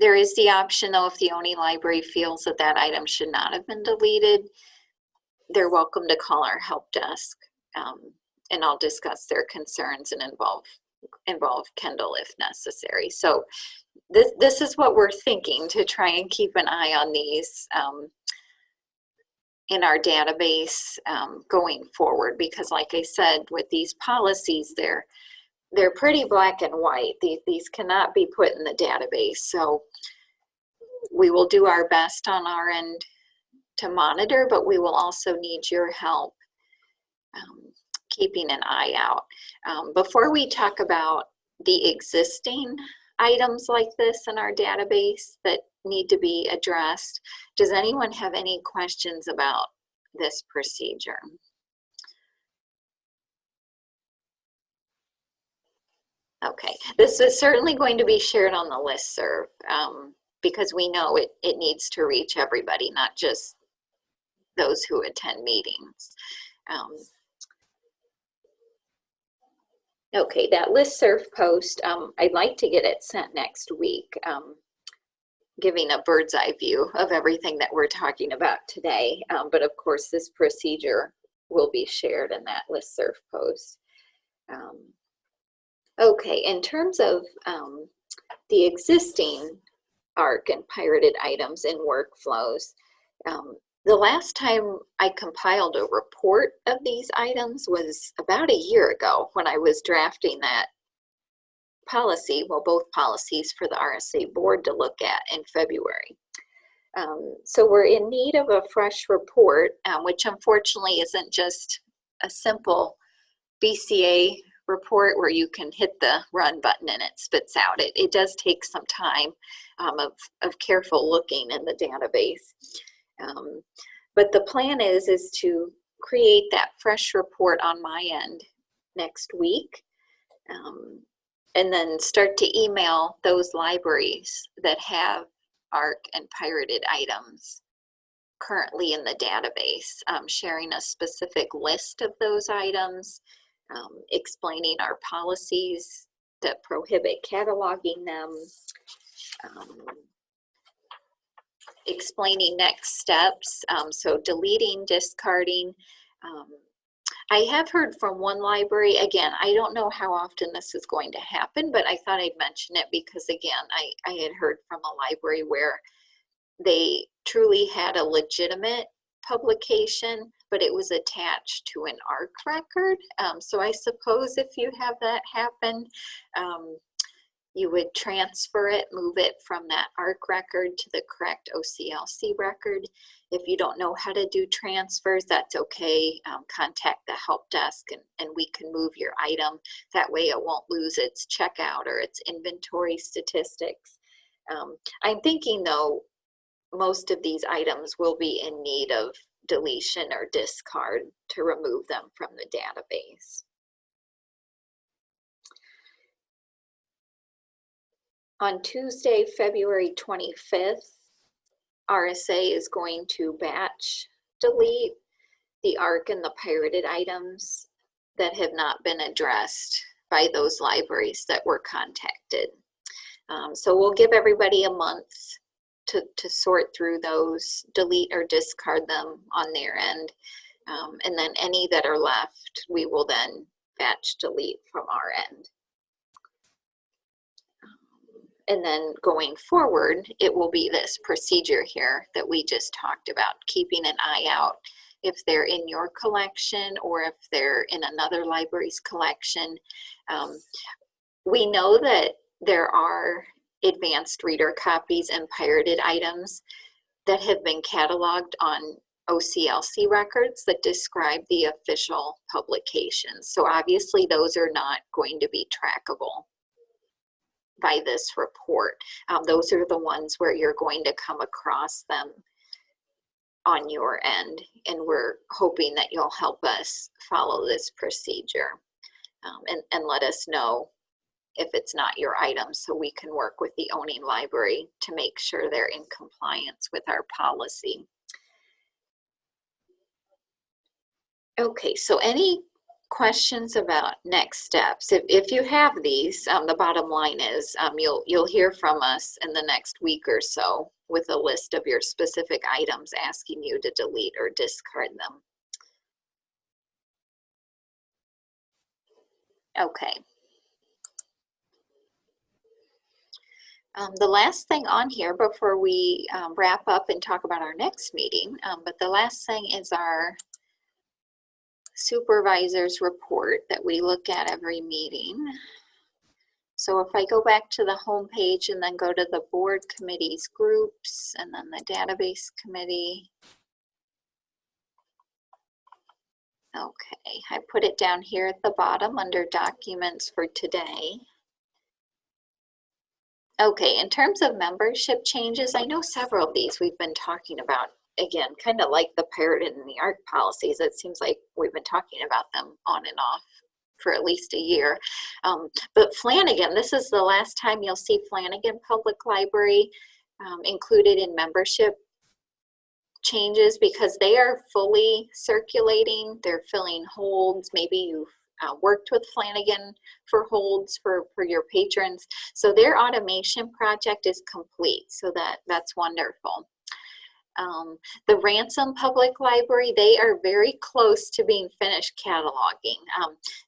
There is the option though, if the owning library feels that that item should not have been deleted, they're welcome to call our help desk, and I'll discuss their concerns and involve Kendall if necessary. So this is what we're thinking, to try and keep an eye on these in our database going forward, because like I said, with these policies, they're pretty black and white. These cannot be put in the database. So we will do our best on our end to monitor, but we will also need your help keeping an eye out. Before we talk about the existing items like this in our database that need to be addressed, does anyone have any questions about this procedure? Okay, this is certainly going to be shared on the listserv because we know it needs to reach everybody, not just those who attend meetings. Okay, that listserv post, I'd like to get it sent next week, giving a bird's eye view of everything that we're talking about today. But of course, this procedure will be shared in that listserv post. Okay, in terms of the existing ARC and pirated items in workflows, the last time I compiled a report of these items was about a year ago when I was drafting that policy, well, both policies for the RSA board to look at in February. So we're in need of a fresh report, which unfortunately isn't just a simple BCA report where you can hit the run button and it spits out. It does take some time of careful looking in the database. But the plan is to create that fresh report on my end next week, and then start to email those libraries that have ARC and pirated items currently in the database, sharing a specific list of those items, explaining our policies that prohibit cataloging them, explaining next steps, so deleting, discarding. I have heard from one library, again, I don't know how often this is going to happen, but I thought I'd mention it because, again, I had heard from a library where they truly had a legitimate publication, but it was attached to an ARC record. So I suppose if you have that happen, you would transfer it, move it from that ARC record to the correct OCLC record. If you don't know how to do transfers, that's okay. Contact the help desk and we can move your item. That way it won't lose its checkout or its inventory statistics. I'm thinking though, most of these items will be in need of deletion or discard to remove them from the database. On Tuesday, February 25th, RSA is going to batch delete the ARC and the pirated items that have not been addressed by those libraries that were contacted. So we'll give everybody a month to sort through those, delete or discard them on their end. And then any that are left, we will then batch delete from our end. And then going forward, it will be this procedure here that we just talked about, keeping an eye out if they're in your collection or if they're in another library's collection. We know that there are advanced reader copies and pirated items that have been cataloged on OCLC records that describe the official publications. So obviously those are not going to be trackable by this report. Those are the ones where you're going to come across them on your end, and we're hoping that you'll help us follow this procedure and let us know if it's not your item so we can work with the owning library to make sure they're in compliance with our policy. Okay, so any questions about next steps? If you have these, the bottom line is you'll hear from us in the next week or so with a list of your specific items asking you to delete or discard them. Okay. The last thing on here before we wrap up and talk about our next meeting, but the last thing is our supervisor's report that we look at every meeting. So if I go back to the home page and then go to the board committees groups and then the database committee. Okay, I put it down here at the bottom under documents for today. Okay, in terms of membership changes, I know several of these we've been talking about. Again, kind of like the parrot and the ARC policies, it seems like we've been talking about them on and off for at least a year. But Flanagan, this is the last time you'll see Flanagan Public Library included in membership changes because they are fully circulating. They're filling holds. Maybe you've worked with Flanagan for holds for your patrons. So their automation project is complete. So that's wonderful. The Ransom Public Library, they are very close to being finished cataloging.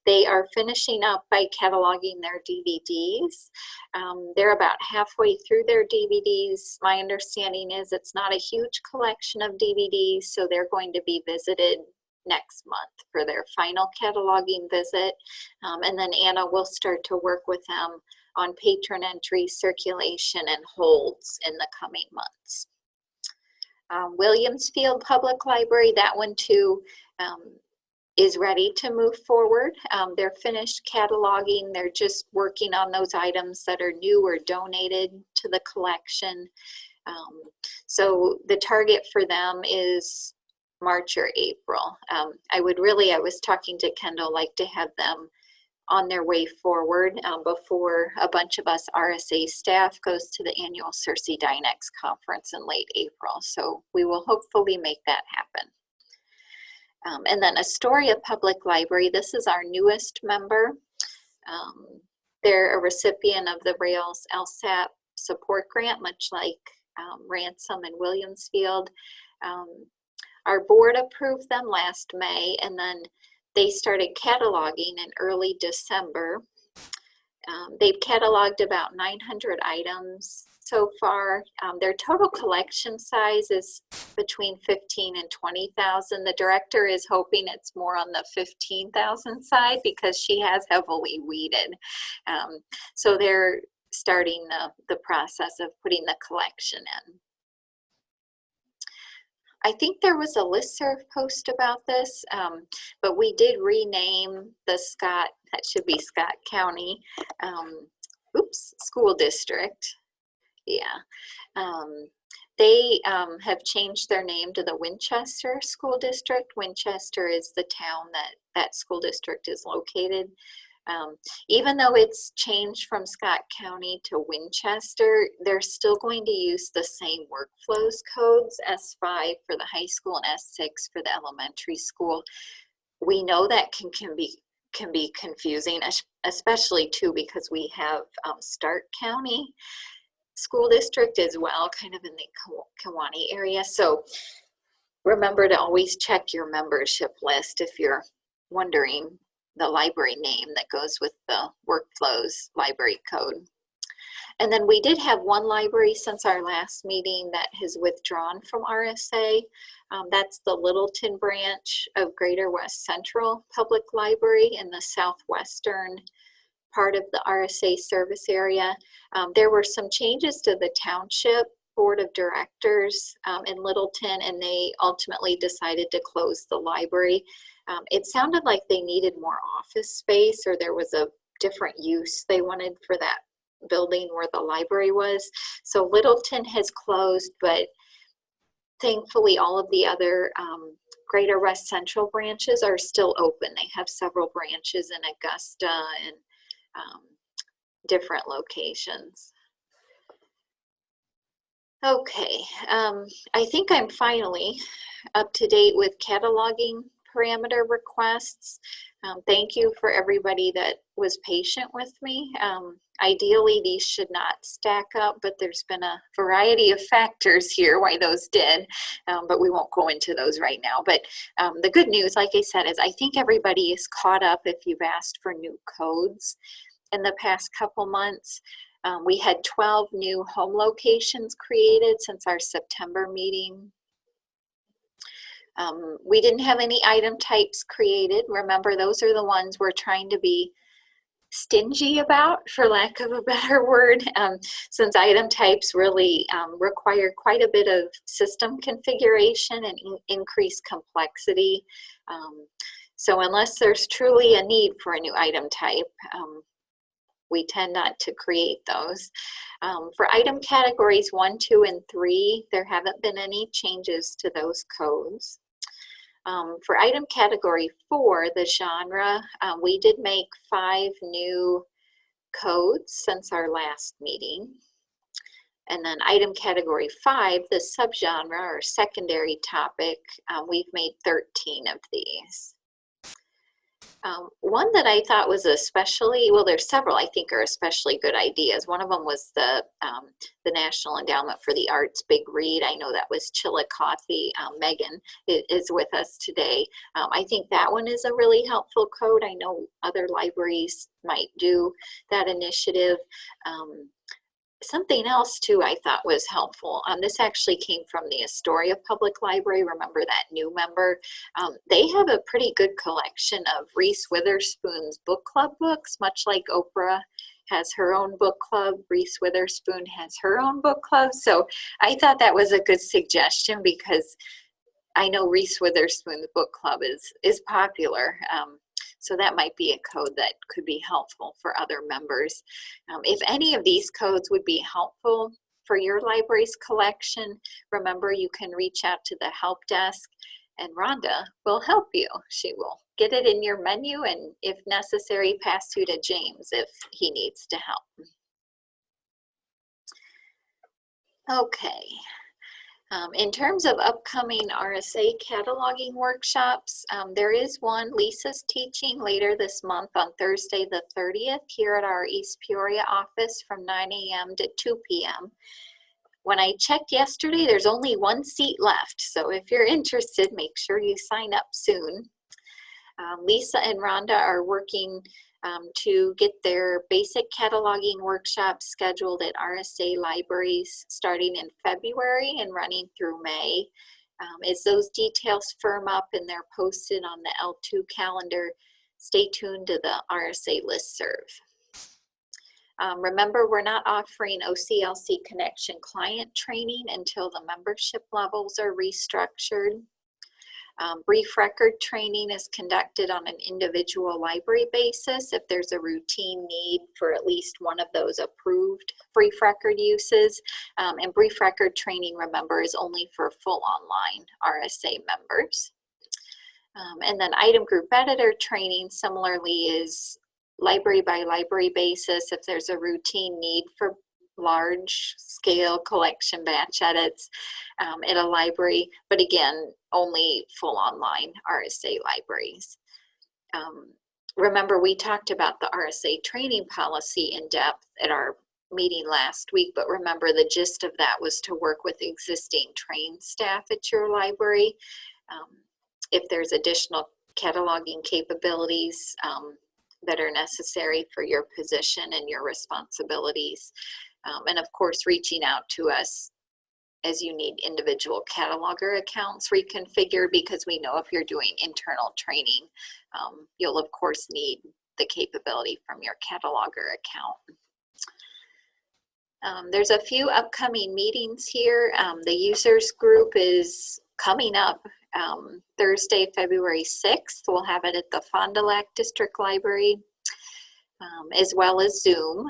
They are finishing up by cataloging their DVDs. They're about halfway through their DVDs. My understanding is it's not a huge collection of DVDs, so they're going to be visited next month for their final cataloging visit. And then Anna will start to work with them on patron entry, circulation, and holds in the coming months. Williamsfield Public Library, that one too is ready to move forward. They're finished cataloging. They're just working on those items that are new or donated to the collection. So the target for them is March or April. I was talking to Kendall, like to have them on their way forward before a bunch of us RSA staff goes to the annual Cersei Dynex conference in late April. So we will hopefully make that happen. And then Astoria Public Library, this is our newest member. They're a recipient of the Rails LSAP support grant, much like Ransom and Williamsfield. Our board approved them last May, and then they started cataloging in early December. They've cataloged about 900 items so far. Their total collection size is between 15 and 20,000. The director is hoping it's more on the 15,000 side because she has heavily weeded. So they're starting the process of putting the collection in. I think there was a listserv post about this, but we did rename the Scott, that should be Scott County, school district. Yeah. They have changed their name to the Winchester School District. Winchester is the town that school district is located. Even though it's changed from Scott County to Winchester, they're still going to use the same workflows codes, S5 for the high school and S6 for the elementary school. We know that can be confusing, especially too because we have Stark County School District as well, kind of in the Kewanee area. So remember to always check your membership list if you're wondering the library name that goes with the workflows library code. And then we did have one library since our last meeting that has withdrawn from RSA. That's the Littleton branch of Greater West Central Public Library in the southwestern part of the RSA service area. There were some changes to the township board of directors in Littleton, and they ultimately decided to close the library. It sounded like they needed more office space, or there was a different use they wanted for that building where the library was. So Littleton has closed, but thankfully all of the other Greater West Central branches are still open. They have several branches in Augusta and different locations. Okay, I think I'm finally up to date with cataloging parameter requests. Thank you for everybody that was patient with me. Ideally, these should not stack up, but there's been a variety of factors here why those did, but we won't go into those right now. But the good news, like I said, is I think everybody is caught up if you've asked for new codes in the past couple months. We had 12 new home locations created since our September meeting. We didn't have any item types created. Remember, those are the ones we're trying to be stingy about, for lack of a better word, since item types really require quite a bit of system configuration and increased complexity. So unless there's truly a need for a new item type, we tend not to create those. For item categories 1, 2, and 3, there haven't been any changes to those codes. For item category 4, the genre, we did make 5 new codes since our last meeting. And then item category 5, the subgenre or secondary topic, we've made 13 of these. One that I thought was especially, well, there's several I think are especially good ideas. One of them was the National Endowment for the Arts Big Read. I know that was Chillicothe. Megan is with us today. I think that one is a really helpful code. I know other libraries might do that initiative. Something else too I thought was helpful. This actually came from the Astoria Public Library. Remember that new member? They have a pretty good collection of Reese Witherspoon's book club books, much like Oprah has her own book club. Reese Witherspoon has her own book club. So I thought that was a good suggestion because I know Reese Witherspoon's book club is popular. So that might be a code that could be helpful for other members. If any of these codes would be helpful for your library's collection, remember you can reach out to the help desk and Rhonda will help you. She will get it in your menu and if necessary, pass you to James if he needs to help. Okay. In terms of upcoming RSA cataloging workshops, there is one Lisa's teaching later this month on Thursday the 30th here at our East Peoria office from 9 a.m. to 2 p.m. When I checked yesterday, there's only 1 seat left, so if you're interested, make sure you sign up soon. Lisa and Rhonda are working to get their basic cataloging workshops scheduled at RSA libraries starting in February and running through May. As those details firm up and they're posted on the L2 calendar, stay tuned to the RSA listserv. Remember, we're not offering OCLC Connection client training until the membership levels are restructured. Brief record training is conducted on an individual library basis if there's a routine need for at least one of those approved brief record uses. And brief record training, remember, is only for full online RSA members. And then item group editor training similarly is library by library basis if there's a routine need for large scale collection batch edits at a library, but again, only full online RSA libraries. Remember, we talked about the RSA training policy in depth at our meeting last week, but remember the gist of that was to work with existing trained staff at your library. If there's additional cataloging capabilities that are necessary for your position and your responsibilities. And of course, reaching out to us as you need individual cataloger accounts reconfigured, because we know if you're doing internal training, you'll of course need the capability from your cataloger account. There's a few upcoming meetings here. The users group is coming up Thursday, February 6th. We'll have it at the Fond du Lac District Library, as well as Zoom.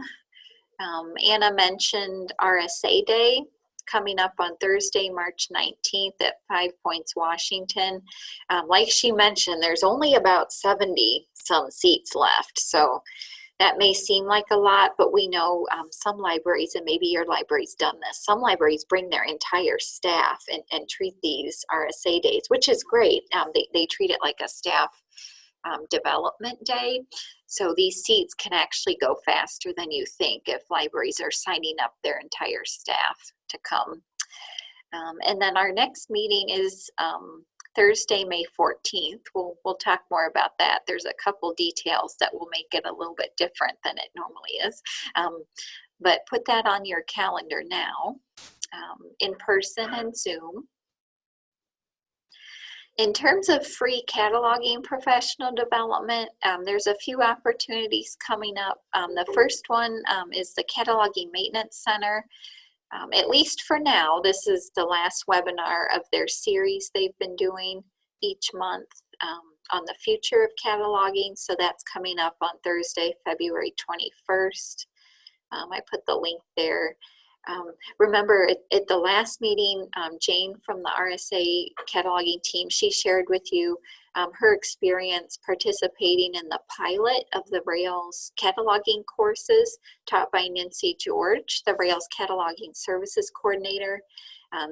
Anna mentioned RSA Day coming up on Thursday, March 19th at 5 Points, Washington. Like she mentioned, there's only about 70 some seats left. So That may seem like a lot, but we know some libraries, and maybe your library's done this, some libraries bring their entire staff and treat these RSA days, which is great. They treat it like a staff development day. So these seats can actually go faster than you think if libraries are signing up their entire staff to come. And then our next meeting is Thursday, May 14th. We'll talk more about that. There's a couple details that will make it a little bit different than it normally is. But put that on your calendar now, in person and Zoom. In terms of free cataloging professional development, there's a few opportunities coming up. The first one is the Cataloging Maintenance Center. At least for now, this is the last webinar of their series they've been doing each month on the future of cataloging. So that's coming up on Thursday, February 21st. I put the link there. Remember at the last meeting, Jane from the RSA cataloging team, she shared with you her experience participating in the pilot of the Rails cataloging courses taught by Nancy George, the Rails Cataloging Services Coordinator.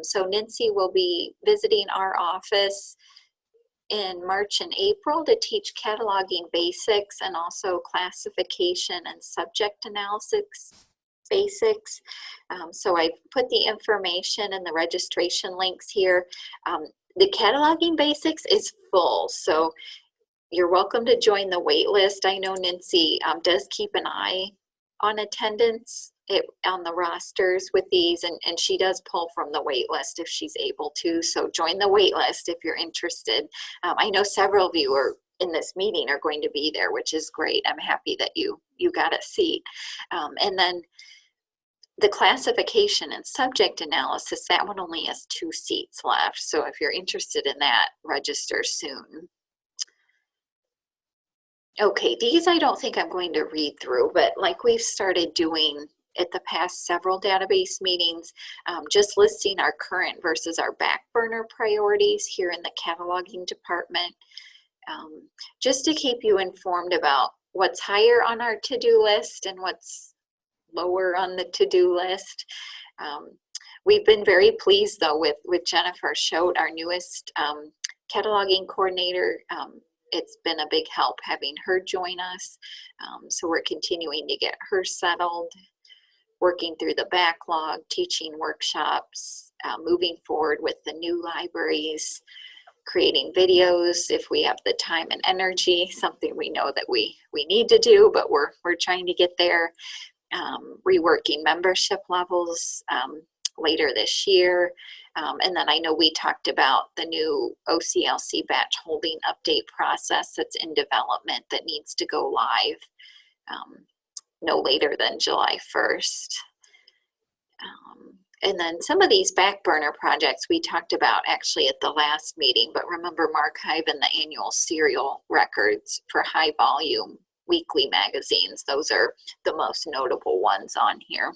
So Nancy will be visiting our office in March and April to teach cataloging basics and also classification and subject analysis basics. So I've put the information and the registration links here. The cataloging basics is full, so you're welcome to join the wait list. I know Nancy does keep an eye on attendance on the rosters with these, and she does pull from the wait list if she's able to, so join the wait list if you're interested. I know several of you are in this meeting are going to be there, which is great. I'm happy that you got a seat. And then the classification and subject analysis, that one only has 2 seats left. So if you're interested in that, register soon. Okay, these I don't think I'm going to read through, but like we've started doing at the past several database meetings, just listing our current versus our back burner priorities here in the cataloging department, just to keep you informed about what's higher on our to-do list and what's lower on the to-do list. We've been very pleased though with Jennifer Schote, our newest cataloging coordinator. It's been a big help having her join us. So we're continuing to get her settled, working through the backlog, teaching workshops, moving forward with the new libraries, creating videos if we have the time and energy, something we know that we need to do, but we're trying to get there. Reworking membership levels later this year. And then I know we talked about the new OCLC batch holding update process that's in development that needs to go live no later than July 1st. And then some of these back burner projects we talked about actually at the last meeting, but remember Marchive and the annual serial records for high volume weekly magazines. Those are the most notable ones on here.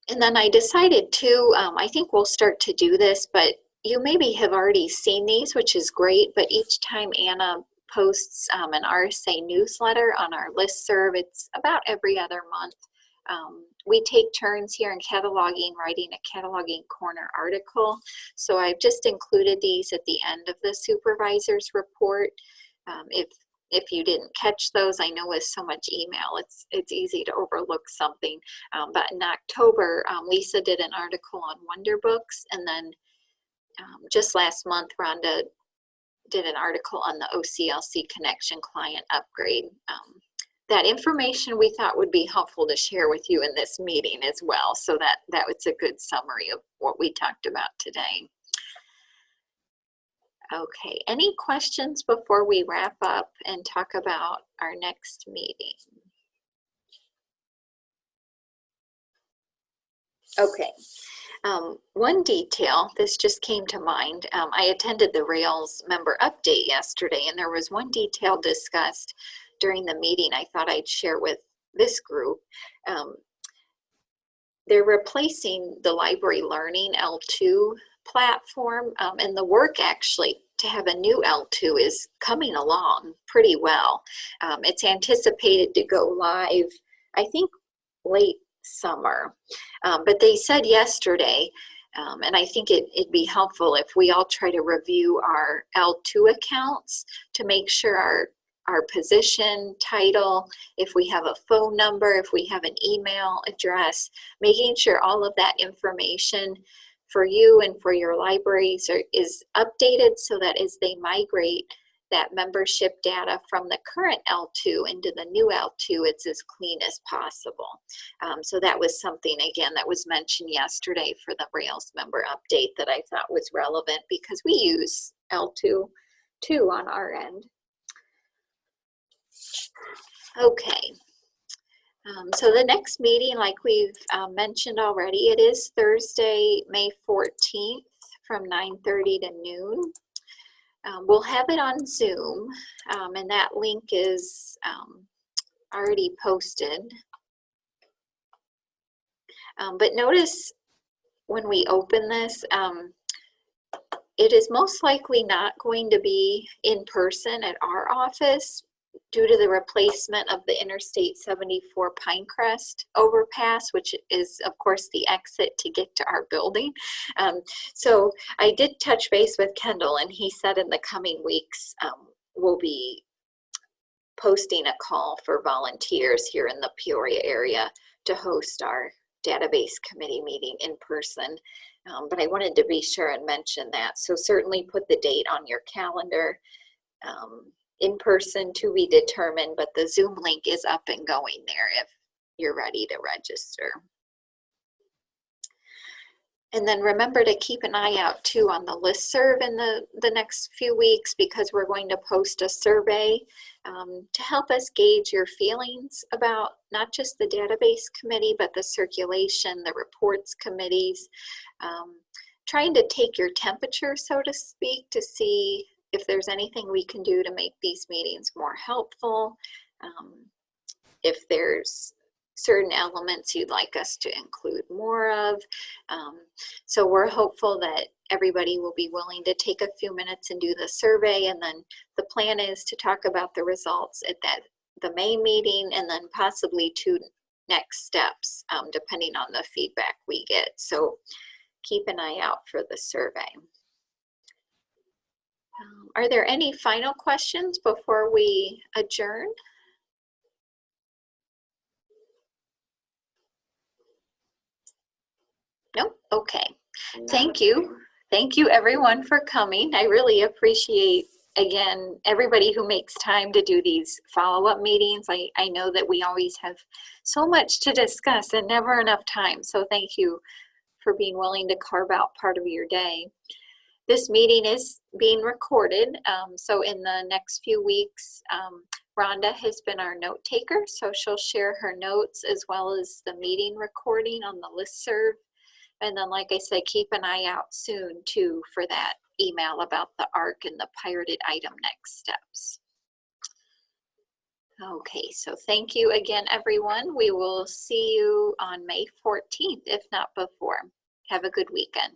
And then I decided to, I think we'll start to do this, but you maybe have already seen these, which is great, but each time Anna posts an RSA newsletter on our listserv, it's about every other month. We take turns here in cataloging, writing a cataloging corner article. So I've just included these at the end of the supervisor's report. If you didn't catch those, I know with so much email, it's easy to overlook something. But in October, Lisa did an article on Wonder Books, and then just last month, Rhonda did an article on the OCLC Connection client upgrade. That information we thought would be helpful to share with you in this meeting as well. So that was a good summary of what we talked about today. Okay, any questions before we wrap up and talk about our next meeting? Okay, one detail, this just came to mind. I attended the Rails member update yesterday, and there was one detail discussed during the meeting I thought I'd share with this group. They're replacing the Library Learning L2 platform, and the work actually to have a new L2 is coming along pretty well. It's anticipated to go live, I think, late summer. But they said yesterday, and I think it'd be helpful if we all try to review our L2 accounts to make sure our position, title, if we have a phone number, if we have an email address, making sure all of that information for you and for your libraries is updated so that as they migrate that membership data from the current L2 into the new L2, it's as clean as possible. So that was something, again, that was mentioned yesterday for the Rails member update that I thought was relevant because we use L2 too on our end. Okay. So the next meeting, like we've mentioned already, it is Thursday, May 14th from 9:30 to noon. We'll have it on Zoom, and that link is already posted. But notice when we open this, it is most likely not going to be in person at our office due to the replacement of the Interstate 74 Pinecrest overpass, which is, of course, the exit to get to our building. So I did touch base with Kendall, and he said in the coming weeks, we'll be posting a call for volunteers here in the Peoria area to host our database committee meeting in person. But I wanted to be sure and mention that. So certainly put the date on your calendar. In person to be determined, but the Zoom link is up and going there if you're ready to register. And then remember to keep an eye out too on the listserv in the next few weeks because we're going to post a survey to help us gauge your feelings about not just the database committee, but the circulation, the reports committees, trying to take your temperature, so to speak, to see if there's anything we can do to make these meetings more helpful, if there's certain elements you'd like us to include more of. So we're hopeful that everybody will be willing to take a few minutes and do the survey, and then the plan is to talk about the results at the May meeting and then possibly 2 next steps, depending on the feedback we get. So keep an eye out for the survey. Are there any final questions before we adjourn? Nope. Okay. Thank you. Thank you everyone for coming. I really appreciate, again, everybody who makes time to do these follow-up meetings. I know that we always have so much to discuss and never enough time. So thank you for being willing to carve out part of your day. This meeting is being recorded, so in the next few weeks, Rhonda has been our note taker, so she'll share her notes as well as the meeting recording on the listserv. And then, like I said, keep an eye out soon too for that email about the ARC and the pirated item next steps. Okay, so thank you again, everyone. We will see you on May 14th, if not before. Have a good weekend.